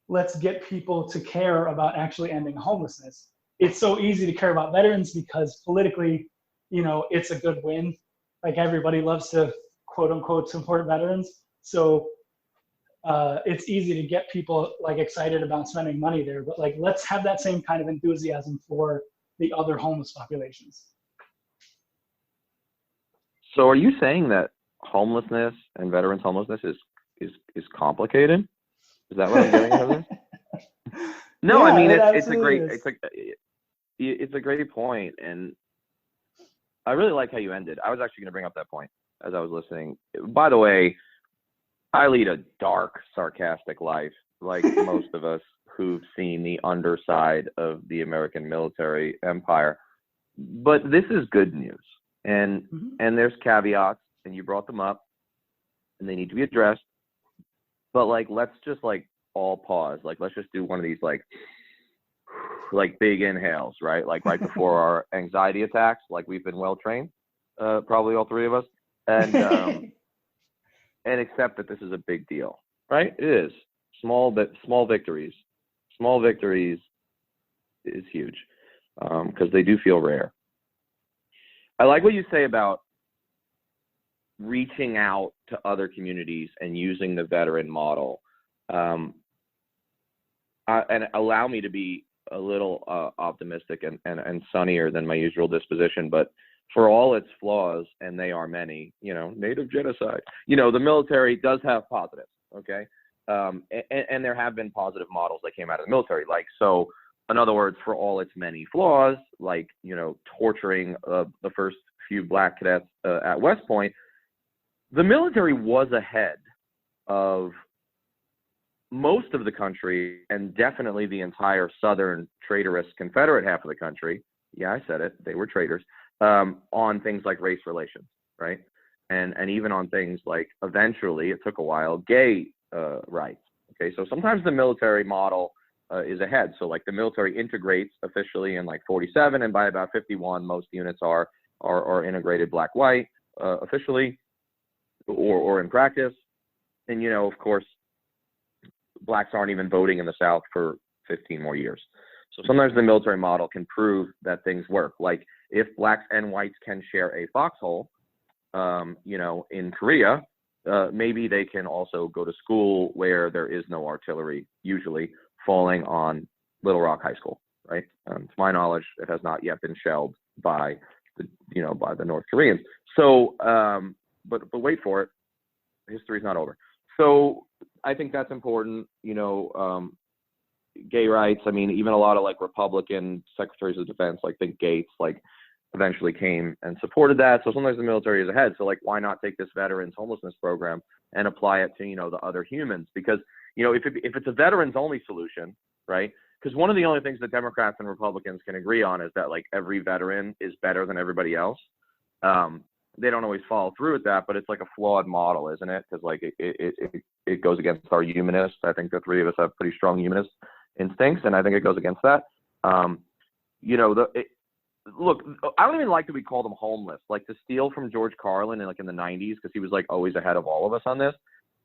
let's get people to care about actually ending homelessness. It's so easy to care about veterans because politically, it's a good win. Like, everybody loves to quote unquote support veterans. So it's easy to get people like excited about spending money there, but like, let's have that same kind of enthusiasm for the other homeless populations. So are you saying that homelessness and veterans homelessness is complicated? Is that what I'm getting out of this? No, Yeah, I mean, it it's a great is. it's a great point, and I really like how you ended. I was actually going to bring up that point as I was listening. By the way, I lead a dark, sarcastic life, like most of us who've seen the underside of the American military empire. But this is good news, and there's caveats, and you brought them up, and they need to be addressed. But like, let's just like all pause. Like, let's just do one of these like big inhales, right? Like right before our anxiety attacks. Like, we've been well trained, probably all three of us, and accept that this is a big deal, right? It is. Small victories. Small victories is huge, because they do feel rare. I like what you say about reaching out to other communities and using the veteran model, and allow me to be a little optimistic and sunnier than my usual disposition. But for all its flaws, and they are many, native genocide, the military does have positives, okay? And there have been positive models that came out of the military. Like, so in other words, for all its many flaws, like, torturing the first few black cadets at West Point, the military was ahead of most of the country, and definitely the entire southern traitorous Confederate half of the country. Yeah, I said it. They were traitors, on things like race relations, right? And even on things like, eventually, it took a while, gay rights. Okay, so sometimes the military model is ahead. So like, the military integrates officially in like 47, and by about 51, most units are integrated black-white officially, or in practice. And of course, blacks aren't even voting in the South for 15 more years. So sometimes the military model can prove that things work. Like, if blacks and whites can share a foxhole, in Korea, maybe they can also go to school where there is no artillery, usually falling on Little Rock High School, right? To my knowledge, it has not yet been shelled by the North Koreans. So, but wait for it. History's not over. So I think that's important. Gay rights. I mean, even a lot of like Republican secretaries of defense, like think Gates, like eventually came and supported that. So sometimes the military is ahead. So like, why not take this veterans homelessness program and apply it to, the other humans? Because, if it's a veterans only solution, right? Because one of the only things that Democrats and Republicans can agree on is that like, every veteran is better than everybody else. They don't always follow through with that, but it's like a flawed model, isn't it? Because like, it goes against our humanists. I think the three of us have pretty strong humanist instincts, and I think it goes against that. Look, I don't even like that we call them homeless. Like, to steal from George Carlin in the 90s, because he was like always ahead of all of us on this.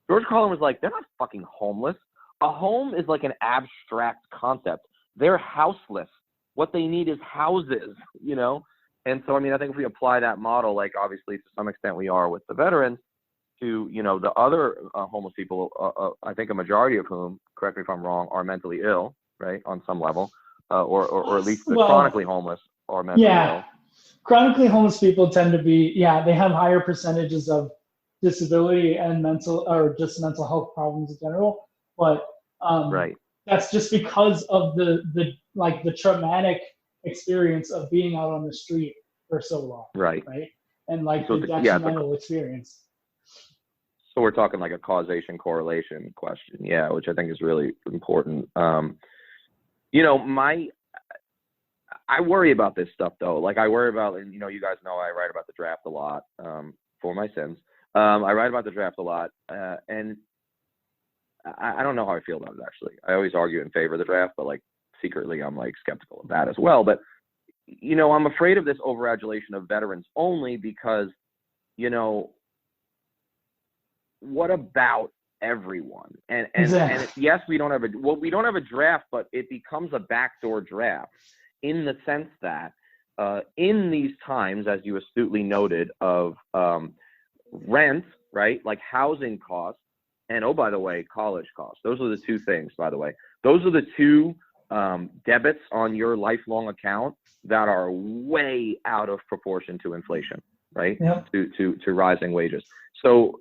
George Carlin was like, they're not fucking homeless. A home is like an abstract concept. They're houseless. What they need is houses, And so, I mean, I think if we apply that model, like obviously to some extent we are with the veterans, to, the other homeless people, I think a majority of whom, correct me if I'm wrong, are mentally ill, right, on some level, or at least the chronically homeless are mentally ill. Chronically homeless people tend to be, they have higher percentages of disability and mental health problems in general. But right. That's just because of the traumatic experience of being out on the street for so long. Right. And so the detrimental experience. So we're talking like a causation correlation question. Yeah. Which I think is really important. I worry about this stuff though. Like I worry about, and you guys know I write about the draft a lot, for my sins. I write about the draft a lot, and I don't know how I feel about it actually. I always argue in favor of the draft, but like secretly I'm like skeptical of that as well. But I'm afraid of this overadulation of veterans only because, what about everyone? And yes, we don't have a draft, but it becomes a backdoor draft in the sense that in these times, as you astutely noted, of rent, right? Like housing costs, and oh, by the way, college costs. Those are the two things, by the way. Those are the two debits on your lifelong account that are way out of proportion to inflation, right? Yep. To rising wages. So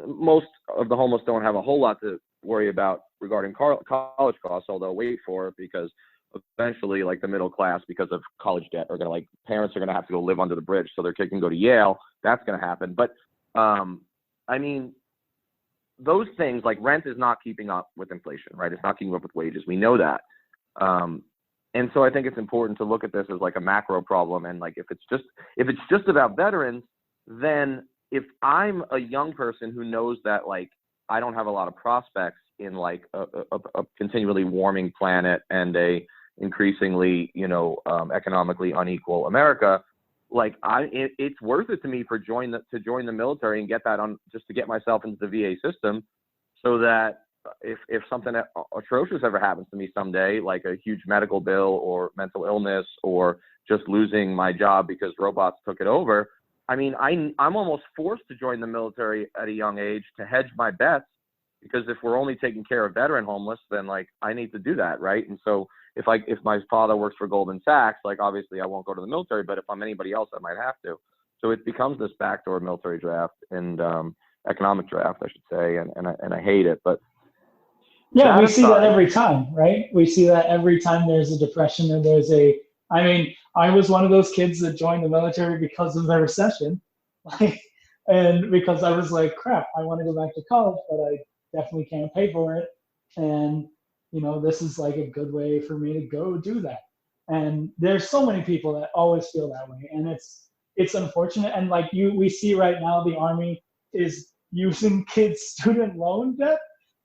most of the homeless don't have a whole lot to worry about regarding college costs, although wait for it, because eventually, like the middle class, because of college debt, are going to parents are going to have to go live under the bridge, so their kid can go to Yale. That's going to happen. But I mean, those things like rent is not keeping up with inflation, right? It's not keeping up with wages. We know that. And so I think it's important to look at this as like a macro problem. And like, if it's just about veterans, then if I'm a young person who knows that like I don't have a lot of prospects in like a continually warming planet and a increasingly, economically unequal America, like it's worth it to me to join the military and get that just to get myself into the VA system, so that if something atrocious ever happens to me someday, like a huge medical bill or mental illness or just losing my job because robots took it over, I mean, I'm almost forced to join the military at a young age to hedge my bets, because if we're only taking care of veteran homeless, then like I need to do that, right? And so if my father works for Goldman Sachs, like obviously I won't go to the military, but if I'm anybody else, I might have to. So it becomes this backdoor military draft and economic draft, I should say, and I hate it, but. Yeah, we see that every time, right? We see that every time there's a depression and I was one of those kids that joined the military because of the recession. And because I was like, crap, I want to go back to college, but I definitely can't pay for it. And, this is like a good way for me to go do that. And there's so many people that always feel that way. And it's unfortunate. And like we see right now, the Army is using kids' student loan debt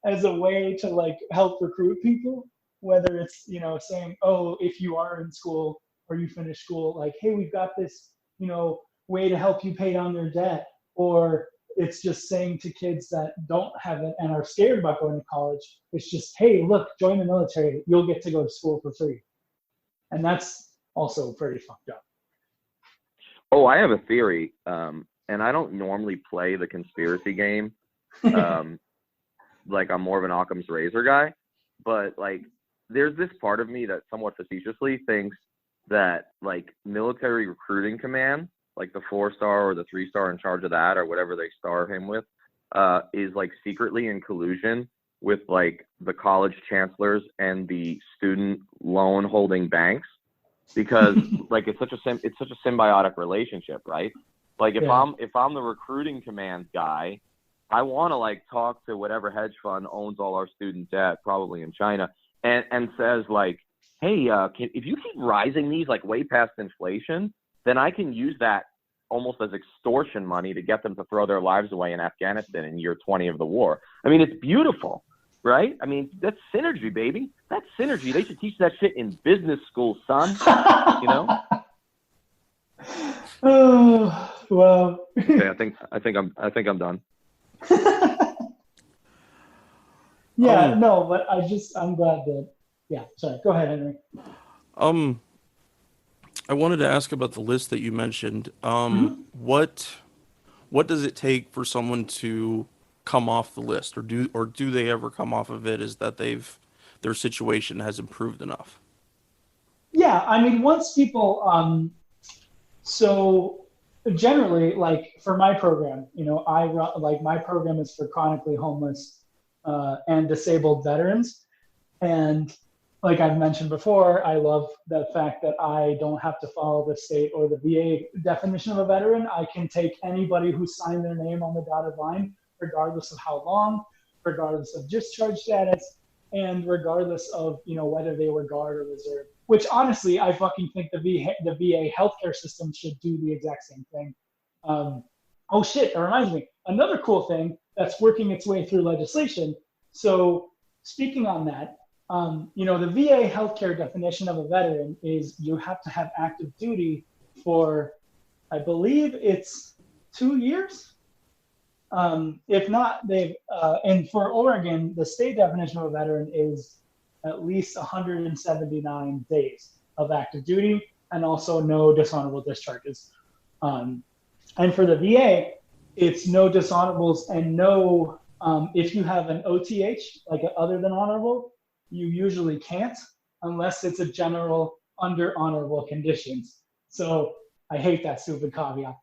as a way to like help recruit people, whether it's, saying, oh, if you are in school or you finish school, like, hey, we've got this, way to help you pay down your debt. Or it's just saying to kids that don't have it and are scared about going to college, it's just, hey, look, join the military, you'll get to go to school for free. And that's also pretty fucked up. Oh, I have a theory, and I don't normally play the conspiracy game. Like I'm more of an Occam's razor guy, but like there's this part of me that somewhat facetiously thinks that like military recruiting command, like the 4-star or the 3-star in charge of that or whatever they star him with, is like secretly in collusion with like the college chancellors and the student loan holding banks, because like it's such a symbiotic relationship, right? Like if I'm the recruiting command guy, I want to like talk to whatever hedge fund owns all our student debt, probably in China, and says like, hey, if you keep rising these like way past inflation, then I can use that almost as extortion money to get them to throw their lives away in Afghanistan in year 20 of the war. I mean, it's beautiful, right? I mean, that's synergy, baby. That's synergy. They should teach that shit in business school, son. Oh, well. Okay, I think I'm done. Yeah, no, but I'm glad that. Yeah, sorry. Go ahead, Henry. I wanted to ask about the list that you mentioned. What does it take for someone to come off the list, or do they ever come off of it? Is that their situation has improved enough? Yeah, I mean, once people, so generally, like for my program, I run, like my program is for chronically homeless and disabled veterans. And like I've mentioned before, I love the fact that I don't have to follow the state or the VA definition of a veteran. I can take anybody who signed their name on the dotted line, regardless of how long, regardless of discharge status. and regardless of whether they were guard or reserve. Which honestly, I fucking think the VA healthcare system should do the exact same thing. Oh shit, that reminds me. Another cool thing that's working its way through legislation. So speaking on that, the VA healthcare definition of a veteran is you have to have active duty for, I believe it's 2 years. If not, and for Oregon, the state definition of a veteran is at least 179 days of active duty and also no dishonorable discharges. And for the VA, it's no dishonorables and no, if you have an OTH, like other than honorable, you usually can't unless it's a general under honorable conditions. So I hate that stupid caveat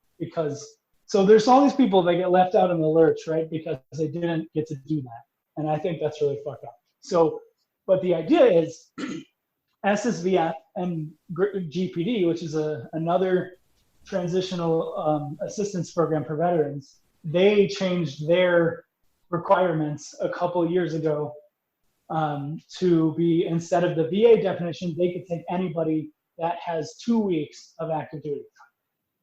so there's all these people that get left out in the lurch, right? Because they didn't get to do that. And I think that's really fucked up. So, but the idea is SSVF and GPD, which is another transitional assistance program for veterans, they changed their requirements a couple years ago to be, instead of the VA definition, they could take anybody that has 2 weeks of active duty.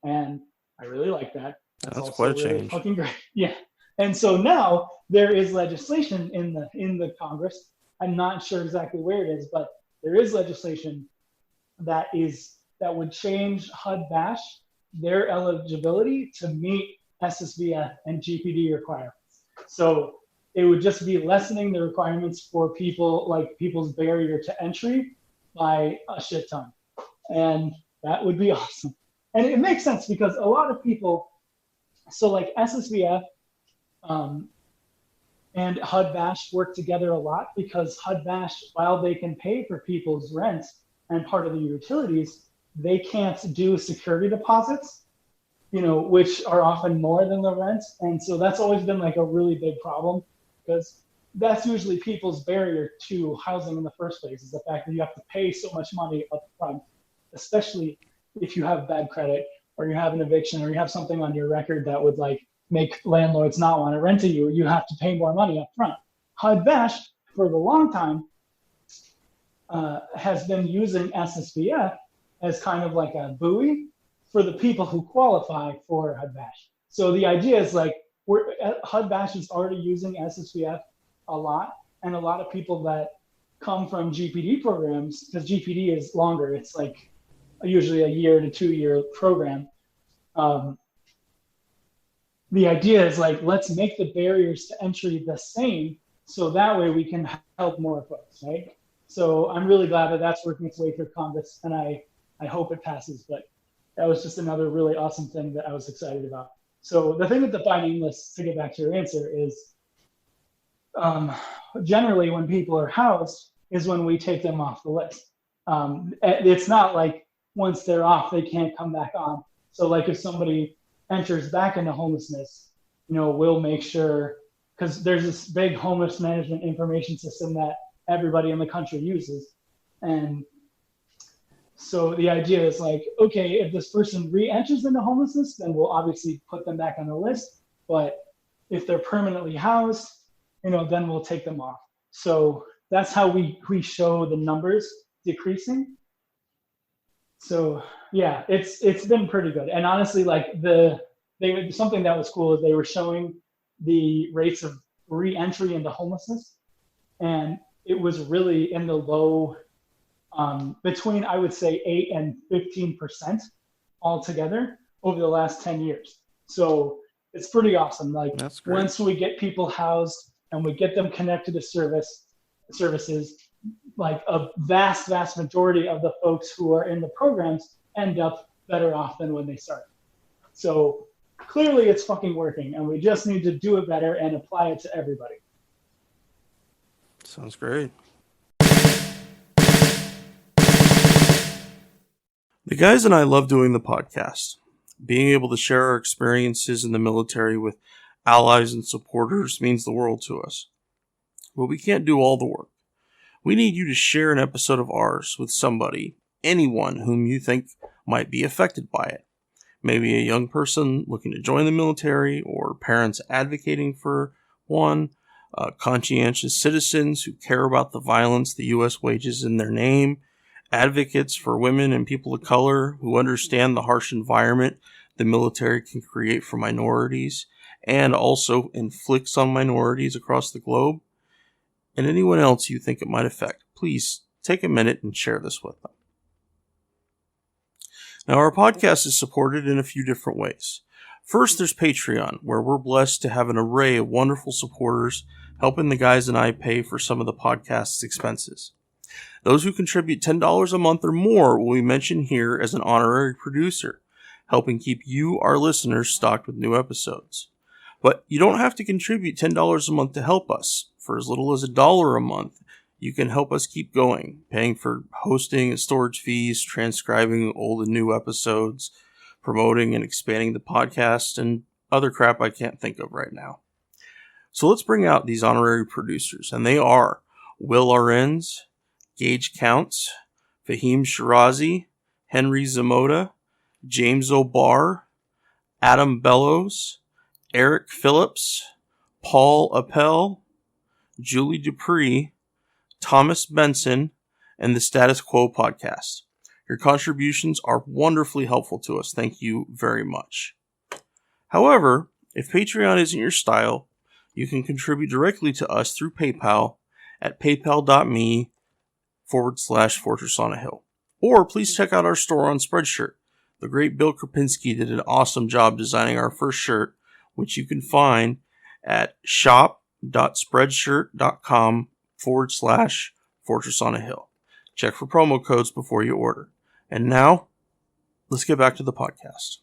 And I really like that. That's quite a really change. Fucking great. Yeah. And so now there is legislation in the Congress. I'm not sure exactly where it is, but there is legislation that would change HUD-VASH, their eligibility to meet SSVF and GPD requirements. So it would just be lessening the requirements for people's barrier to entry by a shit ton. And that would be awesome. And it makes sense because a lot of people, so like SSVF and HUD-VASH work together a lot because HUD-VASH, while they can pay for people's rent and part of the utilities, they can't do security deposits, which are often more than the rent. And so that's always been like a really big problem because that's usually people's barrier to housing in the first place, is the fact that you have to pay so much money up front, especially if you have bad credit or you have an eviction or you have something on your record that would like make landlords not want to rent to you, you have to pay more money up front. HUD-VASH for the long time has been using SSVF as kind of like a buoy for the people who qualify for HUD-VASH. So the idea is like HUD-VASH is already using SSVF a lot, and a lot of people that come from GPD programs, because GPD is longer, it's like usually a year to 2 year program. The idea is like, let's make the barriers to entry the same so that way we can help more folks, right? So I'm really glad that that's working its way through Congress, and I hope it passes. But that was just another really awesome thing that I was excited about. So the thing with the by name list, to get back to your answer, is generally when people are housed is when we take them off the list. It's not like once they're off, they can't come back on. So like if somebody enters back into homelessness, we'll make sure, because there's this big homeless management information system that everybody in the country uses. And so the idea is like, okay, if this person re-enters into homelessness, then we'll obviously put them back on the list. But if they're permanently housed, then we'll take them off. So that's how we show the numbers decreasing. So yeah, it's been pretty good. And honestly, like something that was cool is they were showing the rates of re-entry into homelessness, and it was really in the low, between I would say 8 and 15% altogether over the last 10 years. So it's pretty awesome. Like once we get people housed and we get them connected to services, like a vast majority of the folks who are in the programs end up better off than when they start. So clearly it's fucking working, and we just need to do it better and apply it to everybody. Sounds great. The guys and I love doing the podcast. Being able to share our experiences in the military with allies and supporters means the world to us. But we can't do all the work. We need you to share an episode of ours with somebody, anyone whom you think might be affected by it. Maybe a young person looking to join the military, or parents advocating for one, conscientious citizens who care about the violence the U.S. wages in their name, advocates for women and people of color who understand the harsh environment the military can create for minorities and also inflicts on minorities across the globe, and anyone else you think it might affect. Please take a minute and share this with them. Now, our podcast is supported in a few different ways. First, there's Patreon, where we're blessed to have an array of wonderful supporters helping the guys and I pay for some of the podcast's expenses. Those who contribute $10 a month or more will be mentioned here as an honorary producer, helping keep you, our listeners, stocked with new episodes. But you don't have to contribute $10 a month to help us. For as little as $1 a month, you can help us keep going, paying for hosting and storage fees, transcribing old and new episodes, promoting and expanding the podcast, and other crap I can't think of right now. So let's bring out these honorary producers, and they are Will Arens, Gage Counts, Fahim Shirazi, Henry Zamota, James O'Barr, Adam Bellows, Eric Phillips, Paul Appel, Julie Dupree, Thomas Benson, and the Status Quo podcast. Your contributions are wonderfully helpful to us. Thank you very much. However, if Patreon isn't your style, you can contribute directly to us through PayPal at paypal.me/Fortress on a Hill. Or please check out our store on Spreadshirt. The great Bill Krapinski did an awesome job designing our first shirt, which you can find at shop.spreadshirt.com/Fortress on a Hill. Check for promo codes before you order. And now, let's get back to the podcast.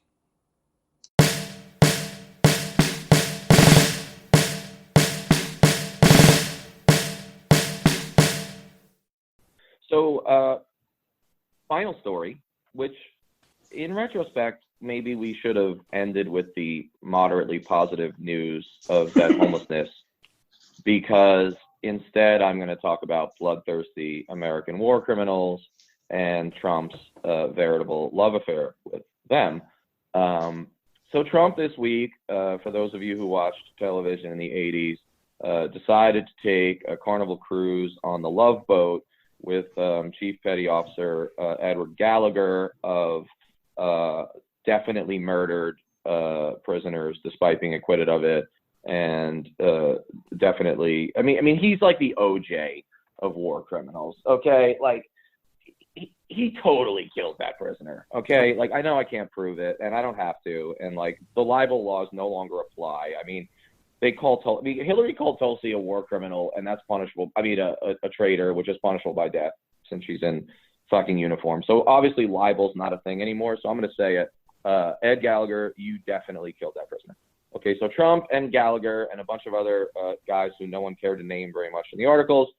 So, final story, which in retrospect, maybe we should have ended with the moderately positive news of that homelessness, because instead I'm going to talk about bloodthirsty American war criminals and Trump's veritable love affair with them. So Trump this week, for those of you who watched television in the 80s, decided to take a Carnival cruise on the Love Boat with Chief Petty Officer Edward Gallagher of definitely murdered prisoners despite being acquitted of it, and definitely, I mean, he's like the OJ of war criminals. Okay, like he totally killed that prisoner. Okay, like I know I can't prove it, and I don't have to, and like the libel laws no longer apply. I mean, Hillary called Tulsi a war criminal, and that's punishable. I mean, a traitor, which is punishable by death since she's in fucking uniform. So obviously libel's not a thing anymore. So I'm going to say it. Ed Gallagher, you definitely killed that prisoner. Okay, so Trump and Gallagher and a bunch of other guys who no one cared to name very much in the articles,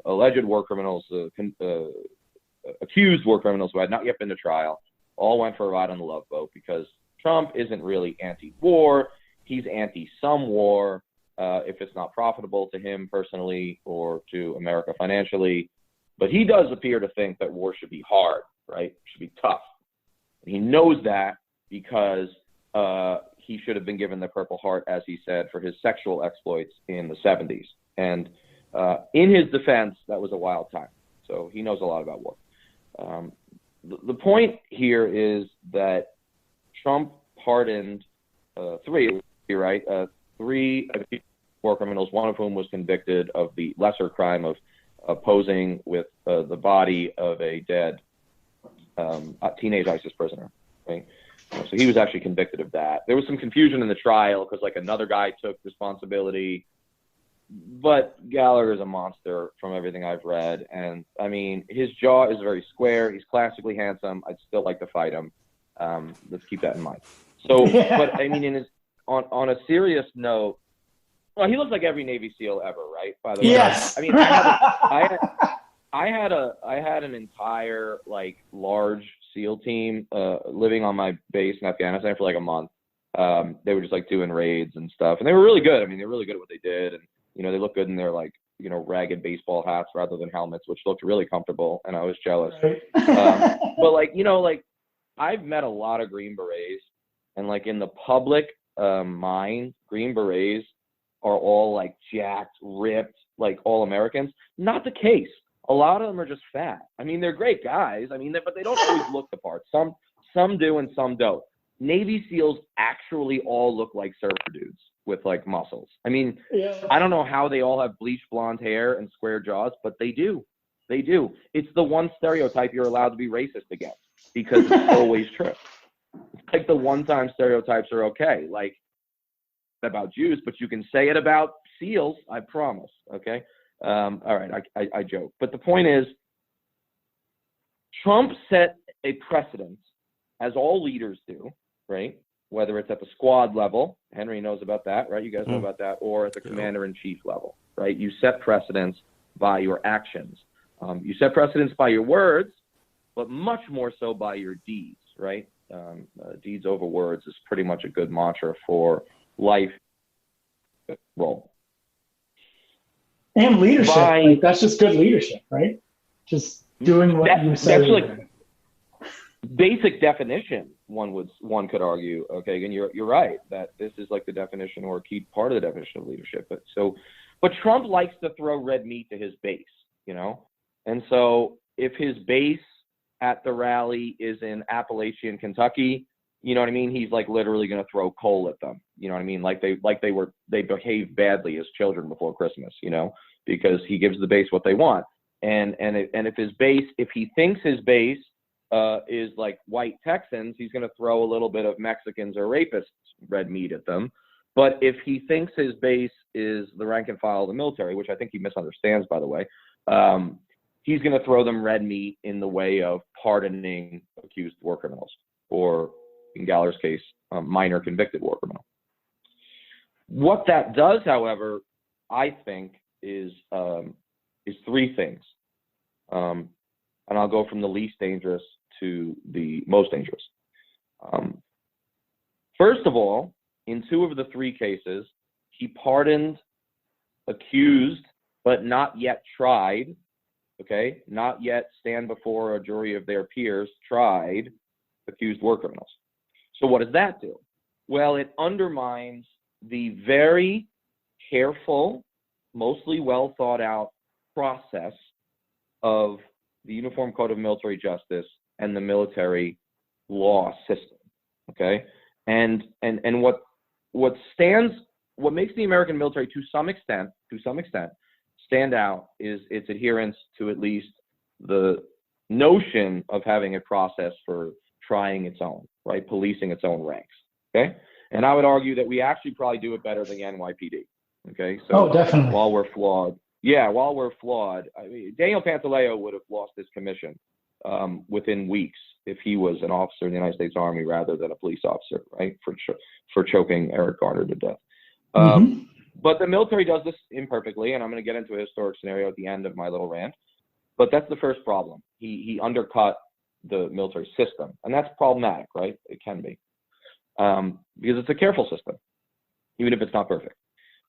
alleged war criminals, accused war criminals who had not yet been to trial, all went for a ride on the Love Boat because Trump isn't really anti-war. He's anti-some war if it's not profitable to him personally or to America financially. But he does appear to think that war should be hard, right? Should be tough. And he knows that because he should have been given the Purple Heart, as he said, for his sexual exploits in the 70s. And in his defense, that was a wild time. So he knows a lot about war. The point here is that Trump pardoned three war criminals, one of whom was convicted of the lesser crime of posing with the body of a dead teenage ISIS prisoner. Right? So he was actually convicted of that. There was some confusion in the trial because like another guy took responsibility, but Gallagher's a monster from everything I've read. And I mean, his jaw is very square. He's classically handsome. I'd still like to fight him. Let's keep that in mind. So, but I mean, on a serious note, well, he looks like every Navy SEAL ever, right? By the way, yes. I mean, I had an entire like large SEAL team living on my base in Afghanistan for like a month. They were just like doing raids and stuff, and they were really good. I mean, they were really good at what they did, and you know, they looked good in their like ragged baseball hats rather than helmets, which looked really comfortable, and I was jealous. Right. But like like I've met a lot of Green Berets, and like in the public mind, Green Berets are all like jacked, ripped, like all Americans. Not the case. A lot of them are just fat. I mean, they're great guys. I mean, but they don't always look the part. Some do and some don't. Navy SEALs actually all look like surfer dudes with like muscles. I mean, Yeah. I don't know how they all have bleached blonde hair and square jaws, but they do. They do. It's the one stereotype you're allowed to be racist against because it's always true. It's like the one time stereotypes are okay, like about Jews, but you can say it about SEALs, I promise, okay? All right, I joke. But the point is, Trump set a precedent, as all leaders do, right? Whether it's at the squad level, Henry knows about that, right? You guys know about that, or at the commander-in-chief level, right? You set precedents by your actions. You set precedents by your words, but much more so by your deeds, right? Deeds over words is pretty much a good mantra for life role. And leadership, like, that's just good leadership, right? Just doing what you say. That's like basic definition, one could argue. Okay, and you're right that this is like the definition or a key part of the definition of leadership. But Trump likes to throw red meat to his base, you know, and so if his base at the rally is in Appalachian, Kentucky, you know what I mean? He's like literally going to throw coal at them. You know what I mean? Like they behaved badly as children before Christmas, you know, because he gives the base what they want. And if he thinks his base is like white Texans, he's going to throw a little bit of Mexicans or rapists red meat at them. But if he thinks his base is the rank and file of the military, which I think he misunderstands, by the way, he's going to throw them red meat in the way of pardoning accused war criminals, or in Galler's case, minor convicted war criminal. What that does, however, I think is three things. And I'll go from the least dangerous to the most dangerous. First of all, in two of the three cases, he pardoned accused but not yet tried, okay, not yet stand before a jury of their peers, tried accused war criminals. So what does that do? Well, it undermines the very careful, mostly well thought out process of the Uniform Code of Military Justice and the military law system. Okay, and what makes the American military to some extent stand out is its adherence to at least the notion of having a process for trying its own, right, policing its own ranks. Okay, and I would argue that we actually probably do it better than the NYPD. Okay, so definitely. while we're flawed, I mean, Daniel Pantaleo would have lost his commission within weeks if he was an officer in the United States Army rather than a police officer, right, for choking Eric Garner to death. But the military does this imperfectly, and I'm going to get into a historic scenario at the end of my little rant. But that's the first problem. He undercut the military system, and that's problematic, right? It can be, because it's a careful system, even if it's not perfect.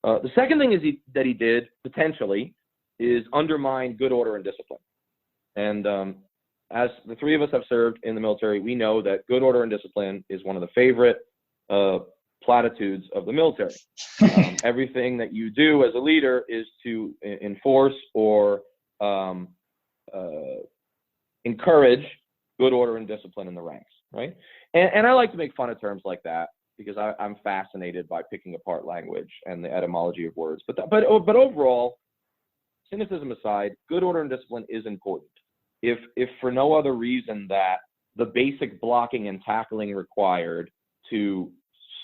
The second thing that he did, potentially, is undermine good order and discipline. And as the three of us have served in the military, we know that good order and discipline is one of the favorite platitudes of the military. Everything that you do as a leader is to enforce or encourage good order and discipline in the ranks, right? And I like to make fun of terms like that because I'm fascinated by picking apart language and the etymology of words. But overall, cynicism aside, good order and discipline is important. If for no other reason that the basic blocking and tackling required to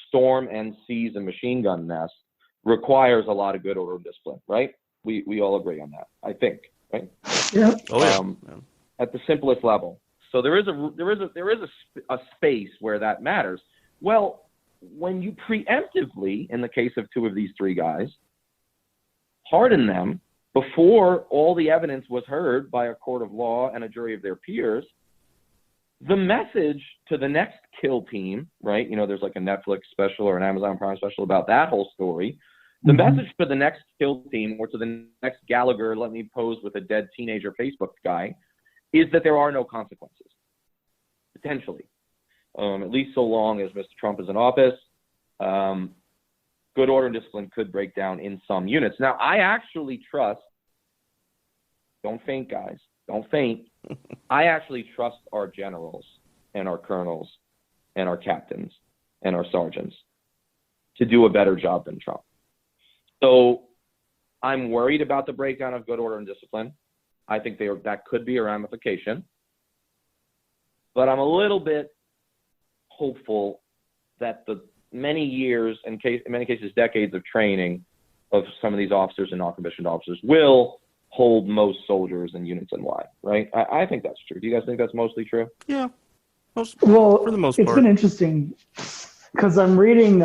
storm and seize a machine gun nest requires a lot of good order and discipline, right? We all agree on that, I think, right? Yeah. At the simplest level. So there is a space where that matters. Well, when you preemptively, in the case of two of these three guys, pardon them before all the evidence was heard by a court of law and a jury of their peers, the message to the next kill team, right? You know, there's like a Netflix special or an Amazon Prime special about that whole story. The message to the next kill team or to the next Gallagher, let me pose with a dead teenager Facebook guy, is that there are no consequences, potentially. At least so long as Mr. Trump is in office. good order and discipline could break down in some units. Now, I actually trust, don't faint, guys, don't faint. I actually trust our generals and our colonels and our captains and our sergeants to do a better job than Trump. So I'm worried about the breakdown of good order and discipline. I think that could be a ramification. But I'm a little bit hopeful that the many years, in many cases decades of training of some of these officers and non-commissioned officers will hold most soldiers and units in line, right? I think that's true. Do you guys think that's mostly true? Yeah, for the most It's part. been interesting because I'm reading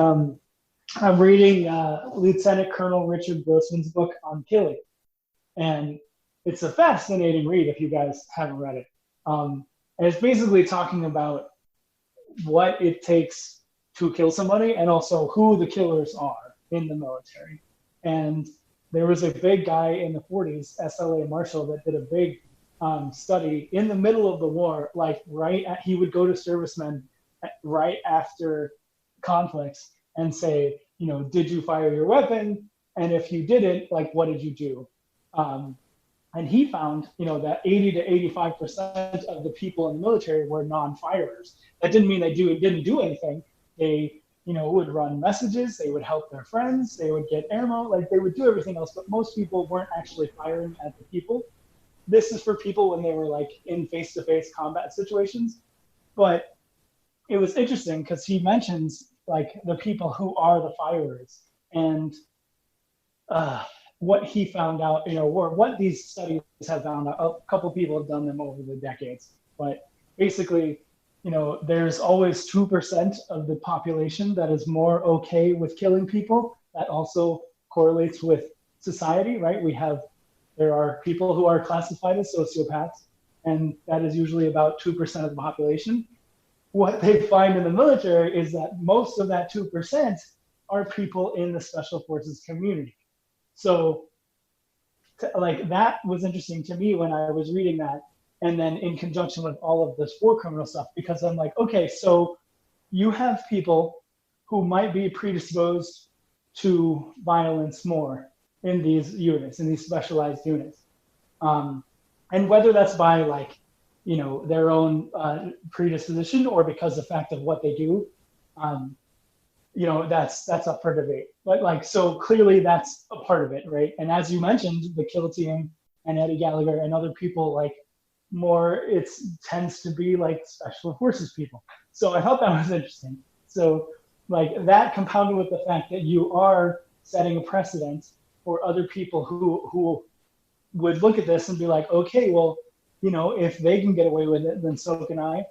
Lieutenant Colonel Richard Grossman's book on killing, and it's a fascinating read if you guys haven't read it. And it's basically talking about what it takes to kill somebody and also who the killers are in the military. And there was a big guy in the 40s, SLA Marshall, that did a big study in the middle of the war, he would go to servicemen right after conflicts and say, did you fire your weapon? And if you didn't, what did you do? And he found, that 80 to 85% of the people in the military were non-firers. That didn't mean they didn't do anything. They, would run messages. They would help their friends. They would get ammo. They would do everything else. But most people weren't actually firing at the people. This is for people when they were in face-to-face combat situations. But it was interesting because he mentions the people who are the firers and what he found out, or what these studies have found out. A couple people have done them over the decades, but basically, there's always 2% of the population that is more okay with killing people. That also correlates with society, right? There are people who are classified as sociopaths, and that is usually about 2% of the population. What they find in the military is that most of that 2% are people in the special forces community. So that was interesting to me when I was reading that, and then in conjunction with all of this war criminal stuff, because I'm okay, so you have people who might be predisposed to violence more in these units, in these specialized units. And whether that's by their own predisposition or because the fact of what they do, that's up for debate. But so clearly that's a part of it, right? And as you mentioned, the Kill Team and Eddie Gallagher and other people it tends to be special forces people. So I thought that was interesting. So that compounded with the fact that you are setting a precedent for other people who would look at this and be okay, well, if they can get away with it, then so can I.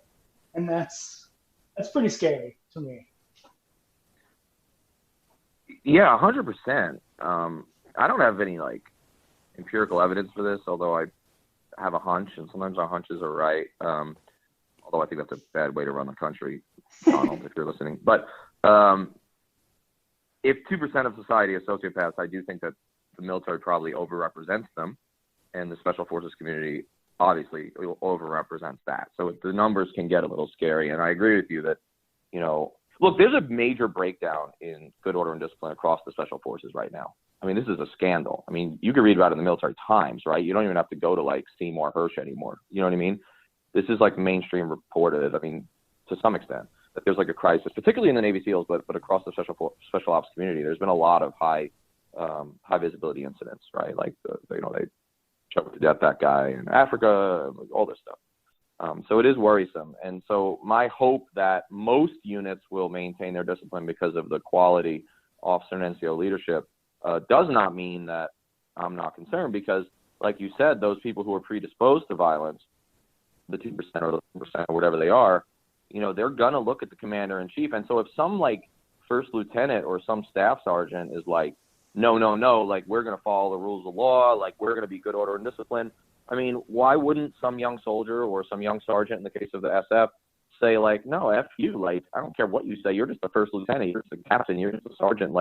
And that's pretty scary to me. Yeah, 100%. I don't have any empirical evidence for this, although I have a hunch, and sometimes our hunches are right. Although I think that's a bad way to run the country, Donald, if you're listening. But if 2% of society is sociopaths, I do think that the military probably overrepresents them, and the special forces community obviously overrepresents that. So the numbers can get a little scary, and I agree with you that, look, there's a major breakdown in good order and discipline across the special forces right now. I mean, this is a scandal. I mean, you can read about it in the Military Times, right? You don't even have to go to Seymour Hersh anymore. You know what I mean? This is mainstream reported. I mean, to some extent, that there's a crisis, particularly in the Navy SEALs, but across the special ops community. There's been a lot of high visibility incidents, right? They choked to death that guy in Africa, all this stuff. So it is worrisome. And so my hope that most units will maintain their discipline because of the quality officer and NCO leadership does not mean that I'm not concerned, because like you said, those people who are predisposed to violence, the 2% or the 1% or whatever they are, they're going to look at the commander in chief. And so if some first lieutenant or some staff sergeant is no, we're going to follow the rules of law, we're going to be good order and discipline. I mean, why wouldn't some young soldier or some young sergeant in the case of the SF say no, F you, I don't care what you say. You're just the first lieutenant. You're just a captain. You're just a sergeant.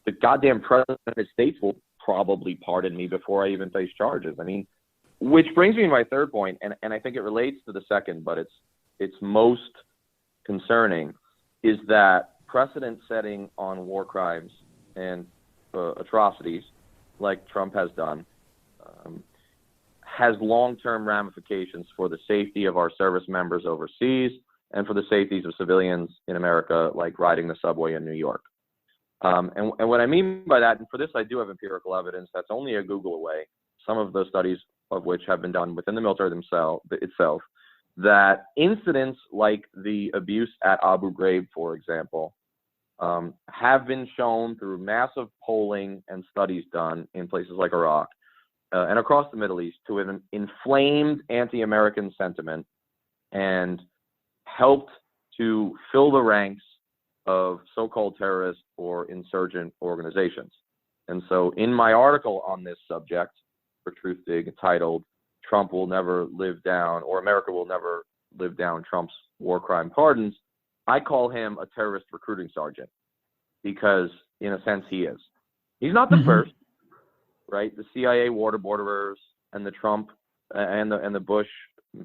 The goddamn president of the United States will probably pardon me before I even face charges. I mean, which brings me to my third point, and I think it relates to the second, but it's most concerning, is that precedent setting on war crimes and atrocities like Trump has done has long-term ramifications for the safety of our service members overseas and for the safeties of civilians in America, like riding the subway in New York. And what I mean by that, and for this I do have empirical evidence that's only a Google away, some of those studies of which have been done within the military itself, that incidents like the abuse at Abu Ghraib, for example, have been shown through massive polling and studies done in places like Iraq and across the Middle East to an inflamed anti-American sentiment and helped to fill the ranks of so-called terrorist or insurgent organizations. And so in my article on this subject for Truthdig titled Trump Will Never Live Down, or America Will Never Live Down Trump's War Crime Pardons, I call him a terrorist recruiting sergeant because in a sense he is. He's not the first, right? The CIA waterboarders and the Trump and the Bush,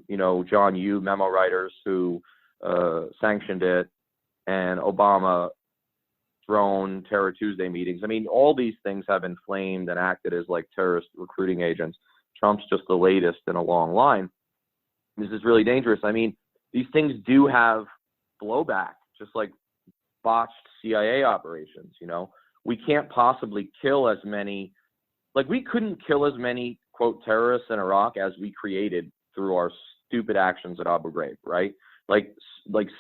John Yoo memo writers who sanctioned it, and Obama drone Terror Tuesday meetings. I mean, all these things have inflamed and acted as like terrorist recruiting agents. Trump's just the latest in a long line. This is really dangerous. I mean, these things do have blowback, just like botched CIA operations. We can't possibly kill as many, like we couldn't kill as many, quote, terrorists in Iraq as we created through our stupid actions at Abu Ghraib, right? Like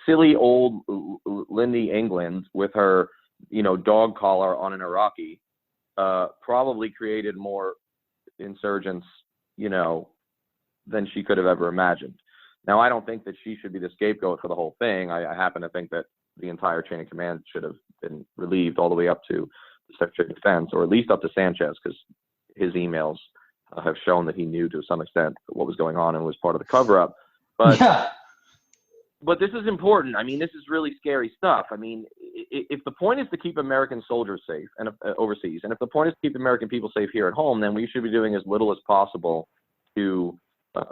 silly old Lindy England with her, dog collar on an Iraqi, probably created more insurgents, than she could have ever imagined. Now, I don't think that she should be the scapegoat for the whole thing. I happen to think that the entire chain of command should have been relieved all the way up to the Secretary of Defense, or at least up to Sanchez, because his emails have shown that he knew to some extent what was going on and was part of the cover-up. But Yeah. But this is important. I mean, this is really scary stuff. I mean, if the point is to keep American soldiers safe and overseas, and if the point is to keep American people safe here at home, then we should be doing as little as possible to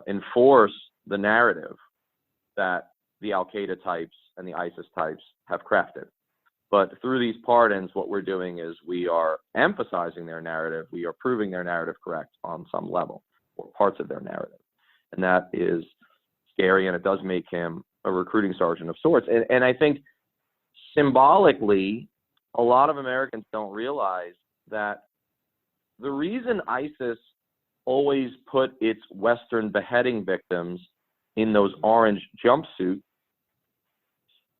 enforce the narrative that the Al-Qaeda types and the ISIS types have crafted. But through these pardons, what we're doing is we are emphasizing their narrative. We are proving their narrative correct on some level, or parts of their narrative. And that is scary, and it does make him a recruiting sergeant of sorts. And I think symbolically, a lot of Americans don't realize that the reason ISIS always put its Western beheading victims in those orange jumpsuits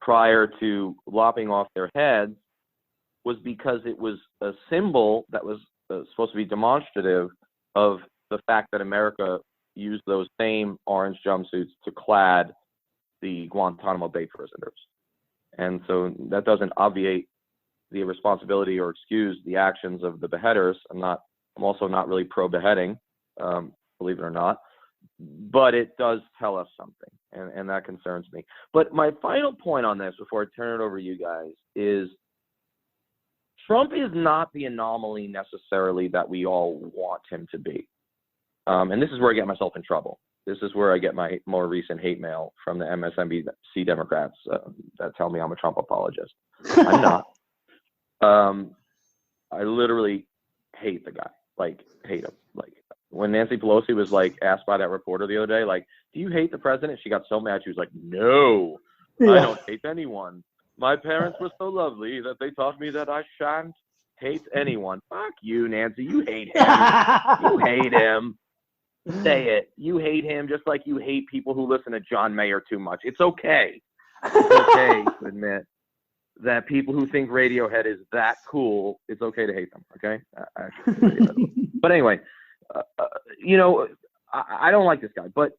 prior to lopping off their heads was because it was a symbol that was supposed to be demonstrative of the fact that America used those same orange jumpsuits to clad the Guantanamo Bay prisoners. And so that doesn't obviate the irresponsibility or excuse the actions of the beheaders. I'm also not really pro-beheading, believe it or not, but it does tell us something, and that concerns me. But my final point on this, before I turn it over to you guys, is Trump is not the anomaly necessarily that we all want him to be. And this is where I get myself in trouble. This is where I get my more recent hate mail from the MSNBC Democrats that tell me I'm a Trump apologist. I'm not. I literally hate the guy. Like, hate him. Like, when Nancy Pelosi was, like, asked by that reporter the other day, like, do you hate the president? She got so mad. She was like, no, I don't hate anyone. My parents were so lovely that they taught me that I shan't hate anyone. Fuck you, Nancy. You hate him. You hate him. Say it. You hate him just like you hate people who listen to John Mayer too much. It's okay. It's okay to admit that people who think Radiohead is that cool, it's okay to hate them, okay? But anyway, I don't like this guy. But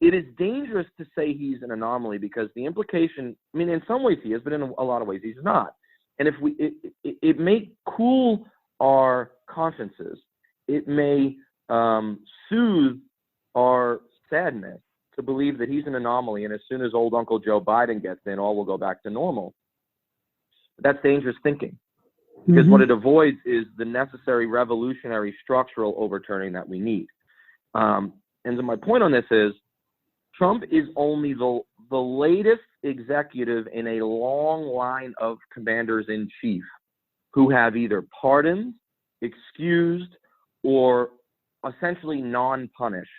it is dangerous to say he's an anomaly because the implication, I mean, in some ways he is, but in a lot of ways he's not. And if it may cool our consciences. It may soothe our sadness to believe that he's an anomaly, and as soon as old Uncle Joe Biden gets in, all will go back to normal. But that's dangerous thinking, because what it avoids is the necessary revolutionary structural overturning that we need. And so my point on this is, Trump is only the latest executive in a long line of commanders-in-chief who have either pardoned, excused, or essentially non-punished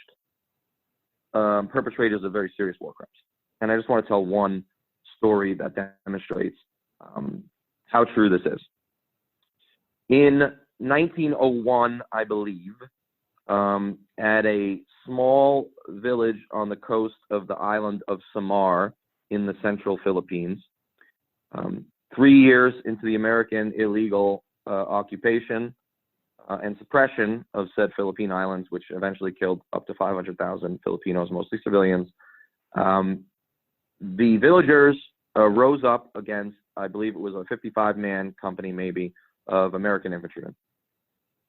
perpetrators of very serious war crimes. And I just want to tell one story that demonstrates how true this is. In 1901, I believe, at a small village on the coast of the island of Samar in the central Philippines, 3 years into the American illegal occupation and suppression of said Philippine islands, which eventually killed up to 500,000 Filipinos, mostly civilians, the villagers rose up against, I believe it was a 55-man company maybe, of American infantrymen.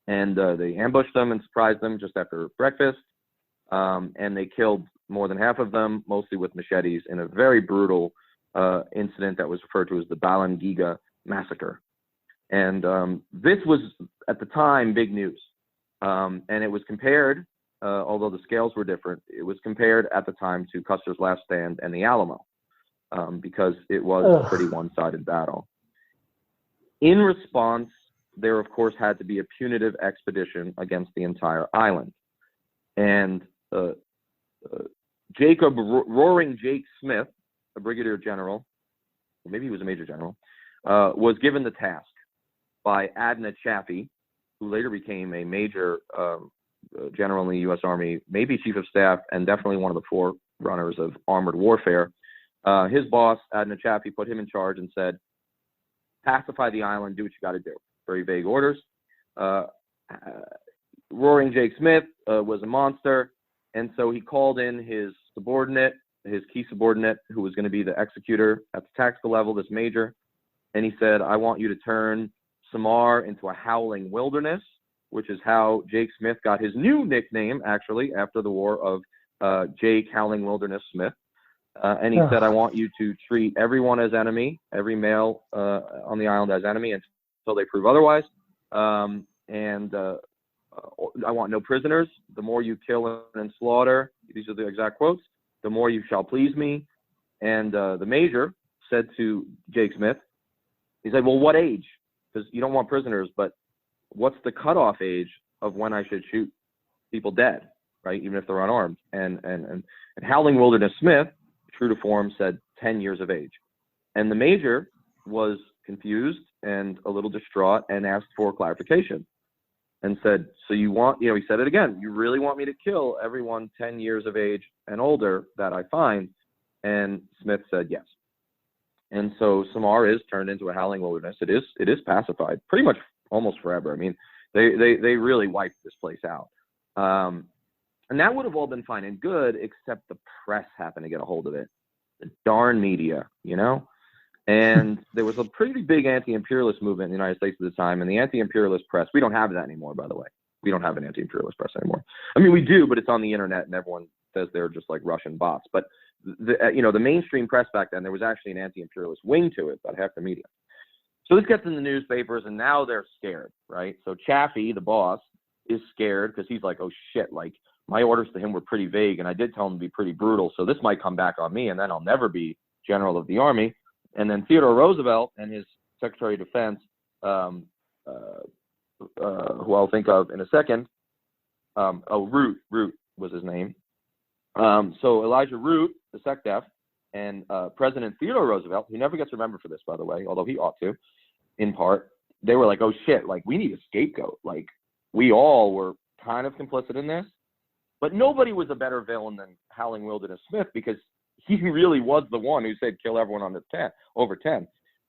And they ambushed them and surprised them just after breakfast, and they killed more than half of them, mostly with machetes, in a very brutal incident that was referred to as the Balangiga Massacre. And this was, at the time, big news. And it was compared, although the scales were different, it was compared at the time to Custer's Last Stand and the Alamo, because it was a pretty one-sided battle. In response, there, of course, had to be a punitive expedition against the entire island. And Roaring Jake Smith, a brigadier general, or maybe he was a major general, was given the task by Adna Chaffee, who later became a major general in the U.S. Army, maybe chief of staff, and definitely one of the forerunners of armored warfare. His boss, Adna Chaffee, put him in charge and said, pacify the island, do what you got to do. Very vague orders. Roaring Jake Smith was a monster, and so he called in his subordinate, his key subordinate, who was going to be the executor at the tactical level, this major, and he said, I want you to turn Samar into a howling wilderness, which is how Jake Smith got his new nickname, actually, after the war of Jake Howling Wilderness Smith. And he said, I want you to treat everyone as enemy, every male on the island as enemy until they prove otherwise. And I want no prisoners. The more you kill and slaughter, these are the exact quotes, the more you shall please me. And the major said to Jake Smith, he said, well, what age? Because you don't want prisoners, but what's the cutoff age of when I should shoot people dead, right? Even if they're unarmed. And Howling Wilderness Smith, true to form, said 10 years of age. And the major was confused and a little distraught and asked for clarification and said, so you want, he said it again, you really want me to kill everyone 10 years of age and older that I find? And Smith said yes. And so Samar is turned into a howling wilderness. It is pacified pretty much almost forever. I mean, they really wiped this place out. And that would have all been fine and good, except the press happened to get a hold of it. The darn media, And there was a pretty big anti-imperialist movement in the United States at the time. And the anti-imperialist press, we don't have that anymore, by the way. We don't have an anti-imperialist press anymore. I mean, we do, but it's on the internet and everyone says they're just like Russian bots. But, the mainstream press back then, there was actually an anti-imperialist wing to it, about half the media. So this gets in the newspapers and now they're scared, right? So Chaffee, the boss, is scared because he's like, oh shit, like, my orders to him were pretty vague, and I did tell him to be pretty brutal, so this might come back on me, and then I'll never be general of the Army. And then Theodore Roosevelt and his Secretary of Defense, who I'll think of in a second, Root was his name. So Elijah Root, the SecDef, and President Theodore Roosevelt, who never gets remembered for this, by the way, although he ought to, in part, they were like, oh shit, like, we need a scapegoat. Like, we all were kind of complicit in this. But nobody was a better villain than Howling Wilderness Smith, because he really was the one who said kill everyone under 10, over 10.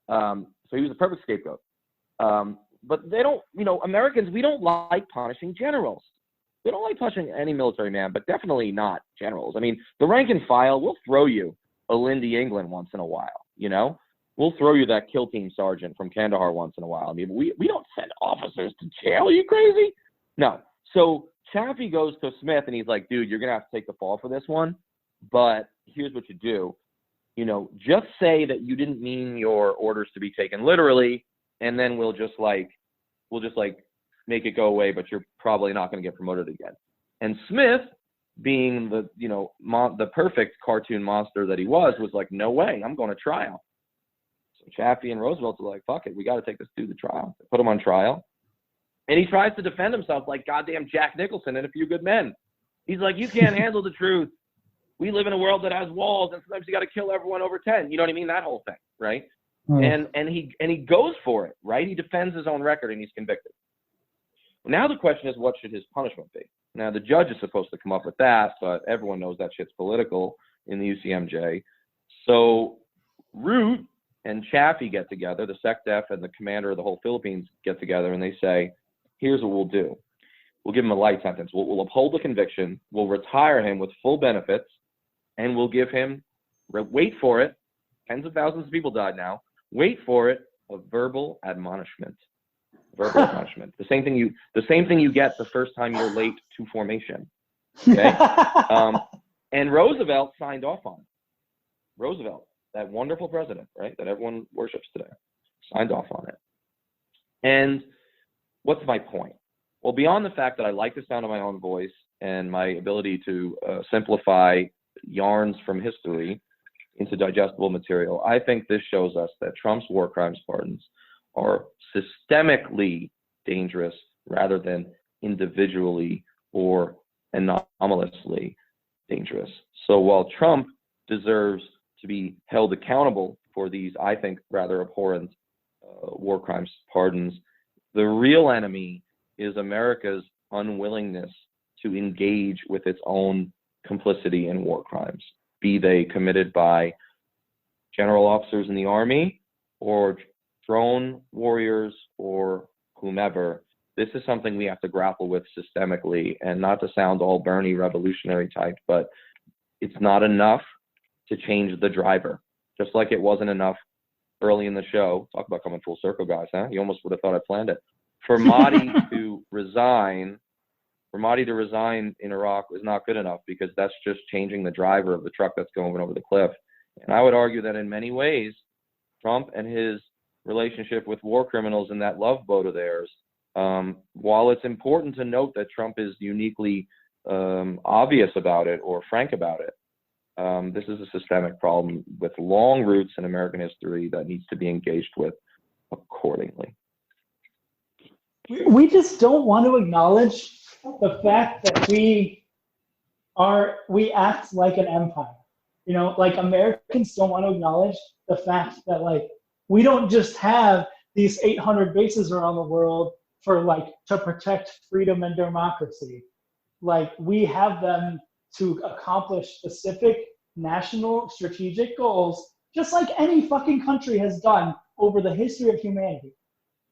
So he was a perfect scapegoat. But they don't, Americans, we don't like punishing generals. We don't like punishing any military man, but definitely not generals. I mean, the rank and file, we'll throw you a Lindy England once in a while, We'll throw you that kill team sergeant from Kandahar once in a while. I mean, we don't send officers to jail. Are you crazy? No. So Chaffee goes to Smith and he's like, dude, you're going to have to take the fall for this one. But here's what you do. Just say that you didn't mean your orders to be taken literally. And then we'll just make it go away, but you're probably not going to get promoted again. And Smith, being the perfect cartoon monster that he was like, no way, I'm going to trial. So Chaffee and Roosevelt are like, fuck it, we got to take this dude to trial. They put him on trial. And he tries to defend himself like goddamn Jack Nicholson and A Few Good Men. He's like, you can't handle the truth. We live in a world that has walls, and sometimes you got to kill everyone over 10. You know what I mean? That whole thing, right? And he goes for it, right? He defends his own record, and he's convicted. Now the question is, what should his punishment be? Now the judge is supposed to come up with that, but everyone knows that shit's political in the UCMJ. So Root and Chaffee get together, the SecDef and the commander of the whole Philippines get together, and they say, here's what we'll do. We'll give him a light sentence. We'll uphold the conviction. We'll retire him with full benefits, and we'll give him, wait for it, tens of thousands of people died now, wait for it, a verbal admonishment. Verbal admonishment. The same thing you get the first time you're late to formation. Okay? And Roosevelt signed off on it. Roosevelt, that wonderful president, right, that everyone worships today, signed off on it. And what's my point? Well, beyond the fact that I like the sound of my own voice and my ability to simplify yarns from history into digestible material, I think this shows us that Trump's war crimes pardons are systemically dangerous rather than individually or anomalously dangerous. So while Trump deserves to be held accountable for these, I think, rather abhorrent war crimes pardons, the real enemy is America's unwillingness to engage with its own complicity in war crimes, be they committed by general officers in the Army or drone warriors or whomever. This is something we have to grapple with systemically, and not to sound all Bernie revolutionary type, but it's not enough to change the driver. Just like it wasn't enough early in the show. Talk about coming full circle, guys, huh? You almost would have thought I planned it. For Mahdi to resign in Iraq was not good enough, because that's just changing the driver of the truck that's going over the cliff. And I would argue that in many ways, Trump and his relationship with war criminals in that love boat of theirs, while it's important to note that Trump is uniquely obvious about it or frank about it, this is a systemic problem with long roots in American history that needs to be engaged with accordingly. We just don't want to acknowledge the fact that we act like an empire. You know, like, Americans don't want to acknowledge the fact that, like, we don't just have these 800 bases around the world to protect freedom and democracy. Like, we have them to accomplish specific national strategic goals, just like any fucking country has done over the history of humanity.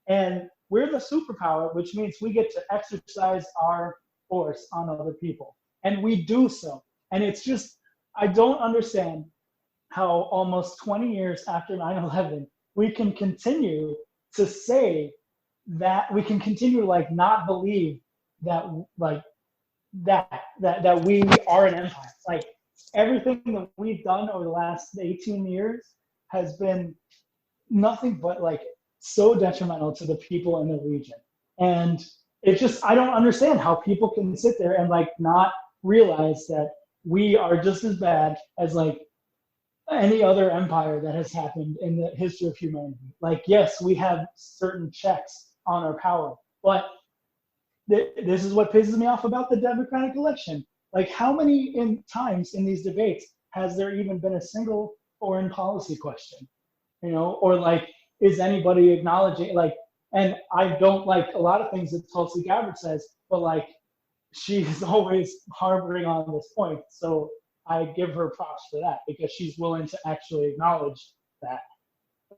And we're the superpower, which means we get to exercise our force on other people. And we do so. And it's just, I don't understand how almost 20 years after 9/11, we can continue to say that, we can continue like not believe that, like, that we are an empire. Like, everything that we've done over the last 18 years has been nothing but, like, so detrimental to the people in the region. And it's just, I don't understand how people can sit there and, like, not realize that we are just as bad as, like, any other empire that has happened in the history of humanity. Like, yes, we have certain checks on our power, but this is what pisses me off about the Democratic election. Like, how many times in these debates has there even been a single foreign policy question? You know, or, like, is anybody acknowledging, like, and I don't like a lot of things that Tulsi Gabbard says, but, like, she's always harboring on this point. So I give her props for that, because she's willing to actually acknowledge that.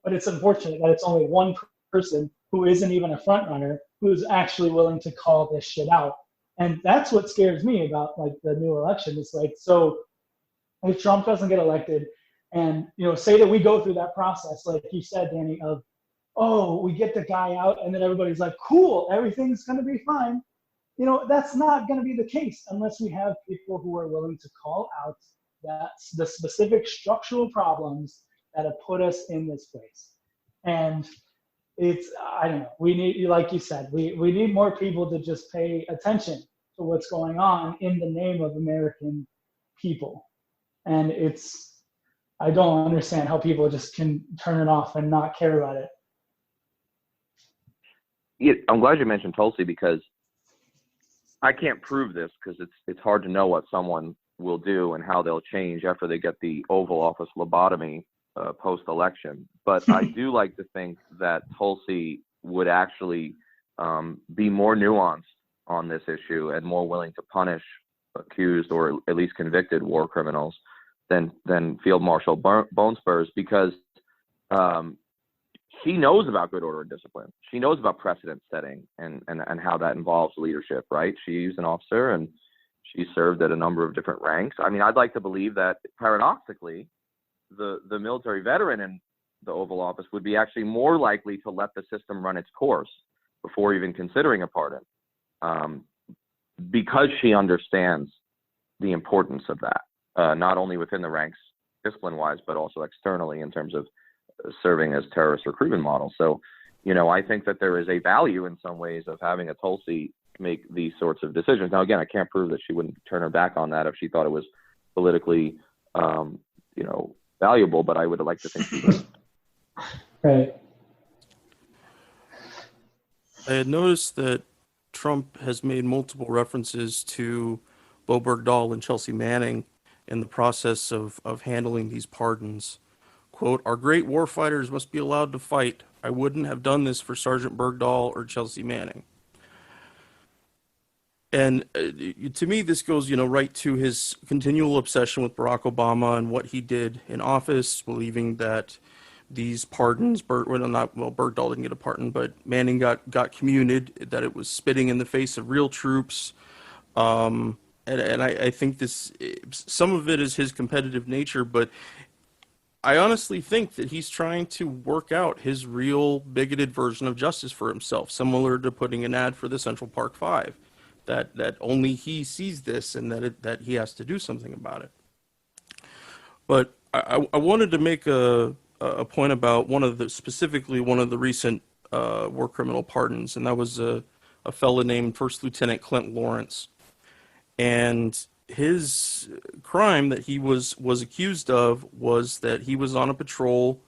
But it's unfortunate that it's only one person who isn't even a front runner who's actually willing to call this shit out. And that's what scares me about, like, the new election. It's like, so if Trump doesn't get elected, and, you know, say that we go through that process, like you said, Danny, of, oh, we get the guy out, and then everybody's like, cool, everything's going to be fine. You know, that's not going to be the case unless we have people who are willing to call out the specific structural problems that have put us in this place. And it's, I don't know, we need, like you said, we need more people to just pay attention to what's going on in the name of American people. And it's, I don't understand how people just can turn it off and not care about it. Yeah, I'm glad you mentioned Tulsi, because I can't prove this, because it's hard to know what someone will do and how they'll change after they get the Oval Office lobotomy post-election. But I do like to think that Tulsi would actually be more nuanced on this issue and more willing to punish accused or at least convicted war criminals than Field Marshal Bonespurs, because she knows about good order and discipline. She knows about precedent setting and how that involves leadership, right? She's an officer and she served at a number of different ranks. I mean, I'd like to believe that, paradoxically, the military veteran in the Oval Office would be actually more likely to let the system run its course before even considering a pardon, because she understands the importance of that, not only within the ranks discipline-wise, but also externally in terms of serving as terrorist recruitment model. So, I think that there is a value in some ways of having a Tulsi make these sorts of decisions. Now, again, I can't prove that she wouldn't turn her back on that if she thought it was politically, valuable, but I would like to think she would. Right. I had noticed that Trump has made multiple references to Bo Bergdahl and Chelsea Manning in the process of handling these pardons. Quote, "Our great warfighters must be allowed to fight. I wouldn't have done this for Sergeant Bergdahl or Chelsea Manning." And to me, this goes, right to his continual obsession with Barack Obama and what he did in office, believing that these pardons, Bergdahl didn't get a pardon, but Manning got commuted, that it was spitting in the face of real troops. And I think some of it is his competitive nature, but I honestly think that he's trying to work out his real bigoted version of justice for himself, similar to putting an ad for the Central Park Five, that only he sees this and that he has to do something about it. But I wanted to make a point about specifically one of the recent war criminal pardons, and that was a fellow named First Lieutenant Clint Lawrence. And his crime that he was accused of was that he was on a patrol,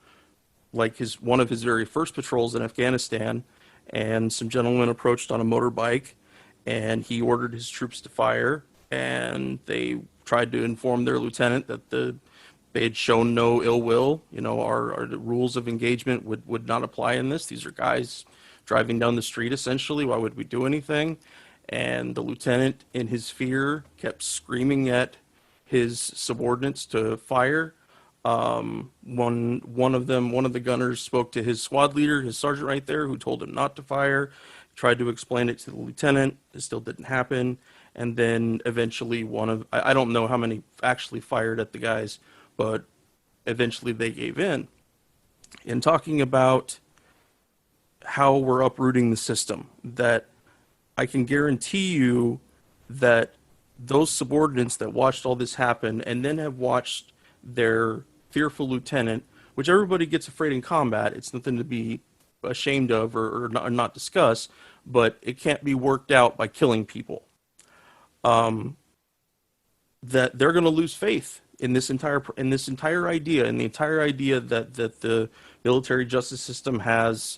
like one of his very first patrols in Afghanistan, and some gentlemen approached on a motorbike, and he ordered his troops to fire, and they tried to inform their lieutenant that they had shown no ill will. Our rules of engagement would not apply in this. These are guys driving down the street, essentially. Why would we do anything? And the lieutenant, in his fear, kept screaming at his subordinates to fire. One of the gunners spoke to his squad leader, his sergeant right there, who told him not to fire. Tried to explain it to the lieutenant. It still didn't happen. And then eventually I don't know how many actually fired at the guys, but eventually they gave in. In talking about how we're uprooting the system, that I can guarantee you that those subordinates that watched all this happen and then have watched their fearful lieutenant, which everybody gets afraid in combat, it's nothing to be ashamed of or not discuss, but it can't be worked out by killing people. That they're going to lose faith in this entire idea, and the entire idea that the military justice system has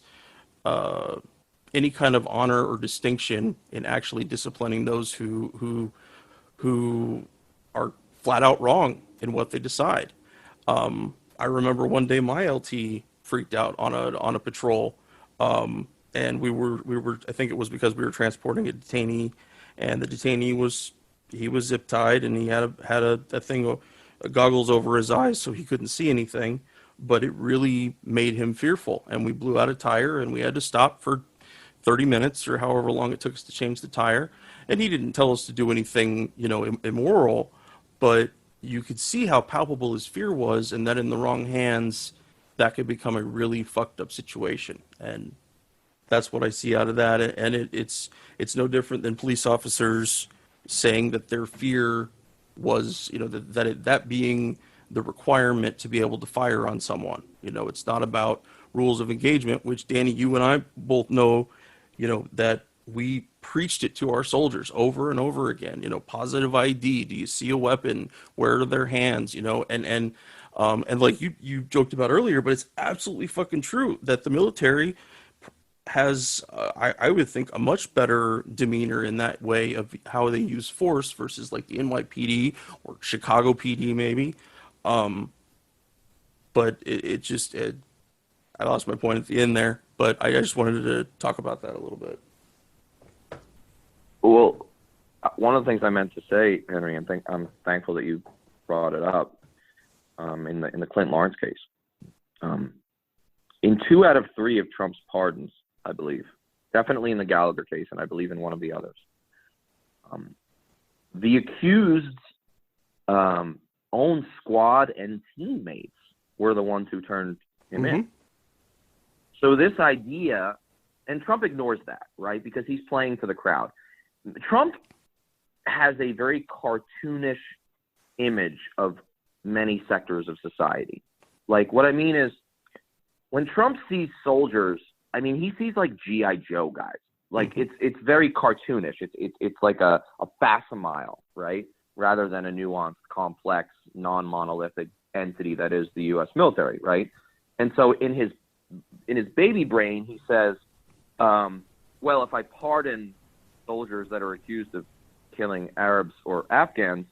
any kind of honor or distinction in actually disciplining those who are flat out wrong in what they decide. I remember one day my LT freaked out on a patrol, and we were I think it was because we were transporting a detainee, and the detainee was zip tied, and he had a thing, goggles over his eyes so he couldn't see anything, but it really made him fearful, and we blew out a tire, and we had to stop for 30 minutes or however long it took us to change the tire. And he didn't tell us to do anything, immoral, but you could see how palpable his fear was, and that in the wrong hands, that could become a really fucked up situation. And that's what I see out of that. And it's no different than police officers saying that their fear was, that being the requirement to be able to fire on someone. It's not about rules of engagement, which Danny, you and I both know, that we preached it to our soldiers over and over again. Positive ID. Do you see a weapon? Where are their hands? And And like you joked about earlier, but it's absolutely fucking true that the military has, I would think, a much better demeanor in that way of how they use force versus like the NYPD or Chicago PD maybe. Um, but I lost my point at the end there, but I just wanted to talk about that a little bit. Well, one of the things I meant to say, Henry, and I'm thankful that you brought it up, in the Clint Lawrence case. In 2 out of 3 of Trump's pardons, I believe, definitely in the Gallagher case, and I believe in one of the others, the accused's own squad and teammates were the ones who turned him in. So this idea, and Trump ignores that, right? Because he's playing to the crowd. Trump has a very cartoonish image of many sectors of society. Like, what I mean is, when Trump sees soldiers, I mean, he sees like G.I. Joe guys. Like, it's very cartoonish. It's like a facsimile, right? Rather than a nuanced, complex, non-monolithic entity that is the U.S. military, right? And so in his baby brain, he says, well, if I pardon soldiers that are accused of killing Arabs or Afghans,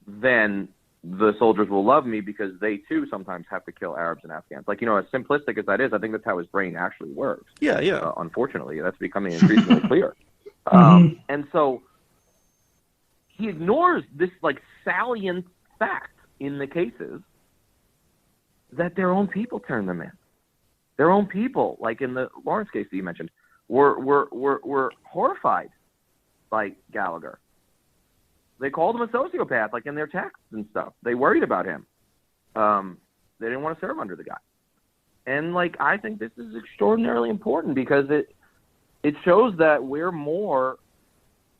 then the soldiers will love me because they too sometimes have to kill Arabs and Afghans. Like, as simplistic as that is, I think that's how his brain actually works. Yeah. Unfortunately, that's becoming increasingly clear. And so he ignores this like salient fact in the cases that their own people turned them in. Their own people, like in the Lawrence case that you mentioned, were horrified by Gallagher. They called him a sociopath, like in their texts and stuff. They worried about him. They didn't want to serve under the guy. And like, I think this is extraordinarily important because it shows that we're more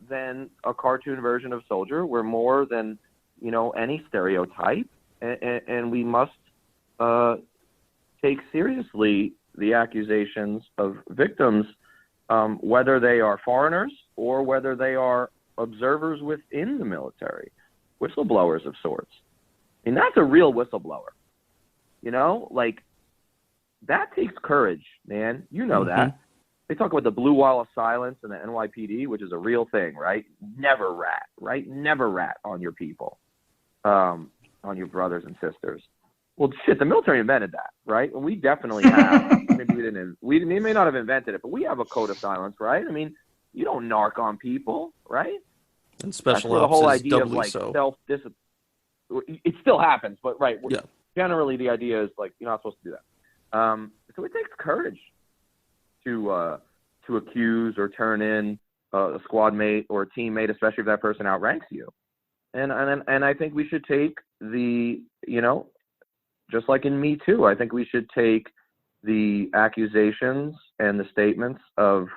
than a cartoon version of soldier. We're more than, any stereotype. And we must take seriously the accusations of victims, whether they are foreigners or whether they are observers within the military, whistleblowers of sorts. I mean, that's a real whistleblower. Like, that takes courage, man. That. They talk about the blue wall of silence and the NYPD, which is a real thing, right? Never rat, right? Never rat on your people, on your brothers and sisters. Well, shit, the military invented that, right? And we definitely have. Maybe we may not have invented it, but we have a code of silence, right? I mean, you don't narc on people, right? And special ops the whole idea doubly of like so. Self-discipline. It still happens, but right. Yeah. Generally, the idea is like you're not supposed to do that. So it takes courage to accuse or turn in a squad mate or a teammate, especially if that person outranks you. And I think we should take the just like in Me Too, I think we should take the accusations and the statements of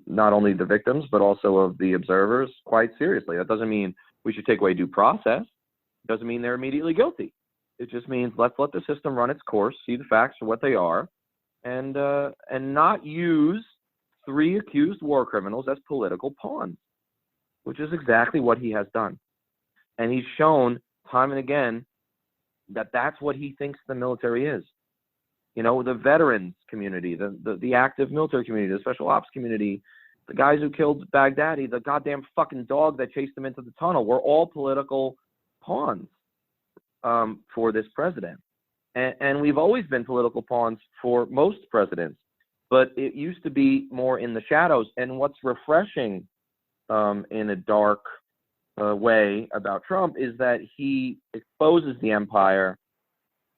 not only the victims, but also of the observers quite seriously. That doesn't mean we should take away due process. It doesn't mean they're immediately guilty. It just means let's let the system run its course, see the facts for what they are, and not use 3 accused war criminals as political pawns, which is exactly what he has done. And he's shown time and again that that's what he thinks the military is. The veterans community, the active military community, the special ops community, the guys who killed Baghdadi, the goddamn fucking dog that chased him into the tunnel, were all political pawns for this president. And we've always been political pawns for most presidents, but it used to be more in the shadows. And what's refreshing in a dark way about Trump is that he exposes the empire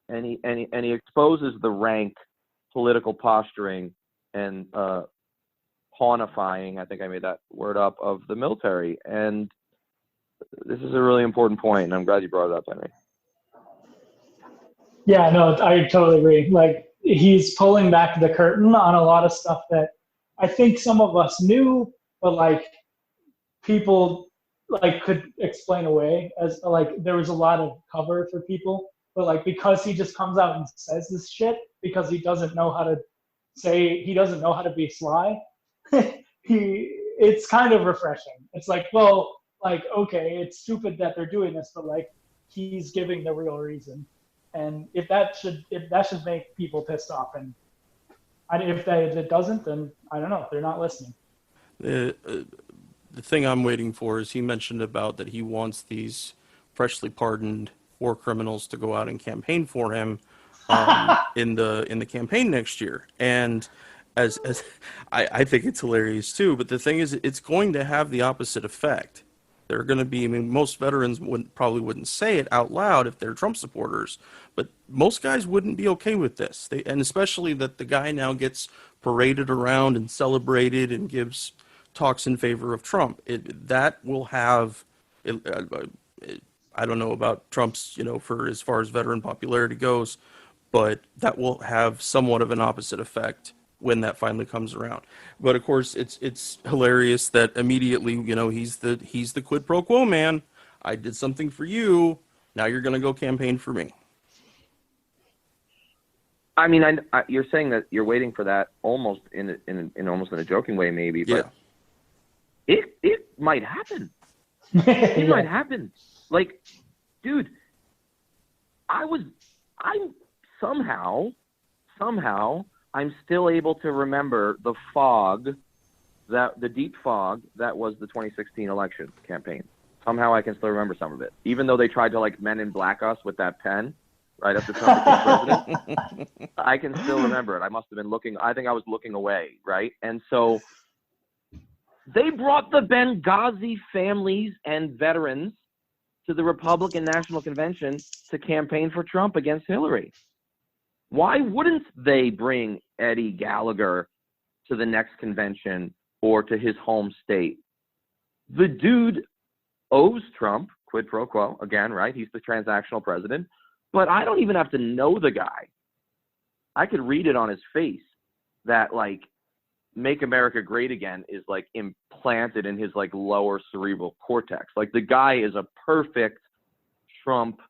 and he exposes the rank political posturing and pawnifying, I think I made that word up, of the military. And this is a really important point, and I'm glad you brought it up, Henry. Yeah, no, I totally agree. Like, he's pulling back the curtain on a lot of stuff that I think some of us knew, but like people like could explain away, as like there was a lot of cover for people, but like because he just comes out and says this shit because he doesn't know how to be sly. It's kind of refreshing. It's like, well, like, okay, it's stupid that they're doing this, but like, he's giving the real reason. And if that should make people pissed off, and if it doesn't, then I don't know. They're not listening. The thing I'm waiting for is he mentioned about that he wants these freshly pardoned war criminals to go out and campaign for him in the campaign next year. And as I think it's hilarious too. But the thing is, it's going to have the opposite effect. They're going to be, I mean, most veterans probably wouldn't say it out loud if they're Trump supporters, but most guys wouldn't be okay with this. And especially that the guy now gets paraded around and celebrated and gives talks in favor of Trump. That will have, I don't know about Trump's, for as far as veteran popularity goes, but that will have somewhat of an opposite effect when that finally comes around. But of course, it's hilarious that immediately, he's the quid pro quo man. I did something for you. Now you're going to go campaign for me. I mean, you're saying that you're waiting for that almost in a joking way, maybe, but yeah. It might happen. It might happen. Like, dude, somehow I'm still able to remember the deep fog that was the 2016 election campaign. Somehow I can still remember some of it, even though they tried to Men in Black us with that pen right after Trump became president. I can still remember it. I must have been looking. I think I was looking away, right? And so they brought the Benghazi families and veterans to the Republican National Convention to campaign for Trump against Hillary. Why wouldn't they bring Eddie Gallagher to the next convention or to his home state? The dude owes Trump, quid pro quo, again, right? He's the transactional president. But I don't even have to know the guy. I could read it on his face that, Make America Great Again is, implanted in his, lower cerebral cortex. The guy is a perfect Trump,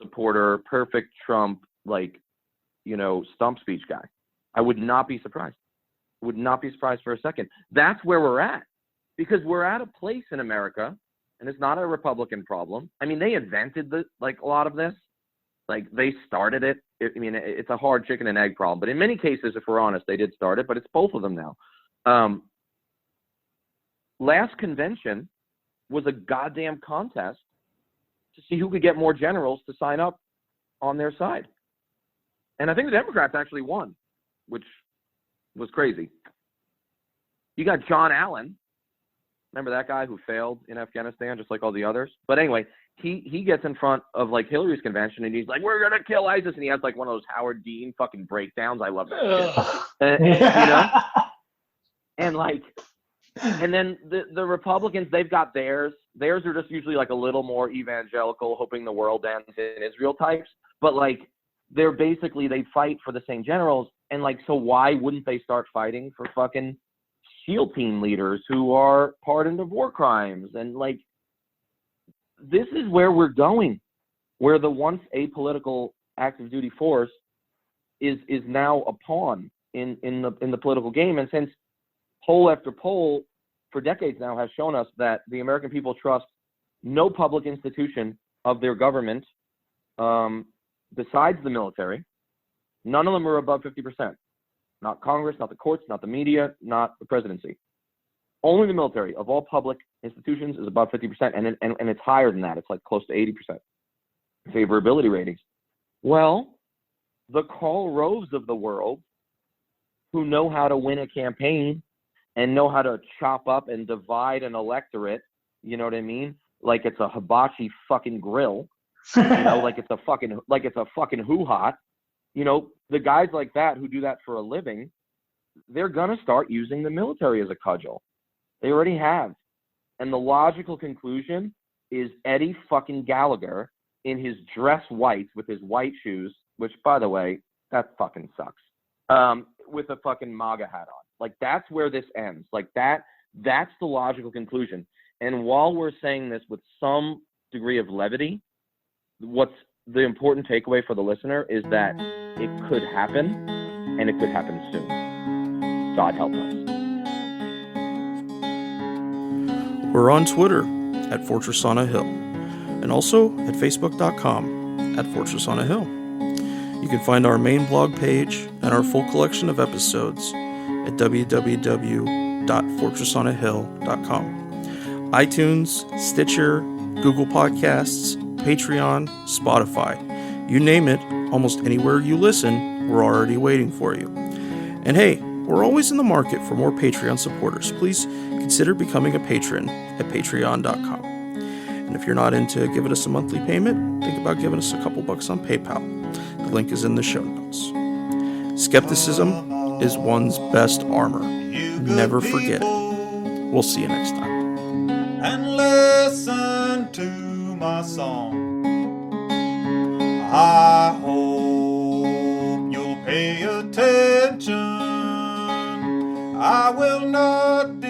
supporter, perfect Trump, stump speech guy. I would not be surprised. Would not be surprised for a second. That's where we're at, because we're at a place in America, and it's not a Republican problem. I mean, they invented a lot of this. They started it. It's a hard chicken and egg problem. But in many cases, if we're honest, they did start it. But it's both of them now. Last convention was a goddamn contest to see who could get more generals to sign up on their side. And I think the Democrats actually won, which was crazy. You got John Allen. Remember that guy who failed in Afghanistan, just like all the others? But anyway, he gets in front of Hillary's convention and he's like, we're going to kill ISIS. And he has one of those Howard Dean fucking breakdowns. I love that shit. And then the Republicans, they've got theirs. Theirs are just usually a little more evangelical, hoping the world ends in Israel types. But they're basically, they fight for the same generals. And so why wouldn't they start fighting for fucking SEAL team leaders who are pardoned of war crimes? And this is where we're going, where the once apolitical active duty force is now a pawn in the political game. And since poll after poll for decades now has shown us that the American people trust no public institution of their government besides the military, none of them are above 50%. Not Congress, not the courts, not the media, not the presidency. Only the military of all public institutions is above 50%, and it's higher than that. It's close to 80% favorability ratings. Well, the Karl Roves of the world, who know how to win a campaign and know how to chop up and divide an electorate, you know what I mean? Like it's a hibachi fucking grill, like it's a fucking hoo-ha. The guys like that who do that for a living, they're going to start using the military as a cudgel. They already have. And the logical conclusion is Eddie fucking Gallagher in his dress whites with his white shoes, which, by the way, that fucking sucks, with a fucking MAGA hat on. That's where this ends. That's the logical conclusion. And while we're saying this with some degree of levity, what's the important takeaway for the listener is that it could happen, and it could happen soon. God help us. We're on Twitter at Fortress on a Hill. and also at facebook.com/Fortress on a Hill. You can find our main blog page and our full collection of episodes at www.fortressonahill.com. iTunes, Stitcher, Google Podcasts, Patreon, Spotify. You name it, almost anywhere you listen, we're already waiting for you. And hey, we're always in the market for more Patreon supporters. Please consider becoming a patron at patreon.com. And if you're not into giving us a monthly payment, think about giving us a couple bucks on PayPal. The link is in the show notes. Skepticism is one's best armor. Never forget it. We'll see you next time. And listen to my song. I hope you'll pay attention. I will not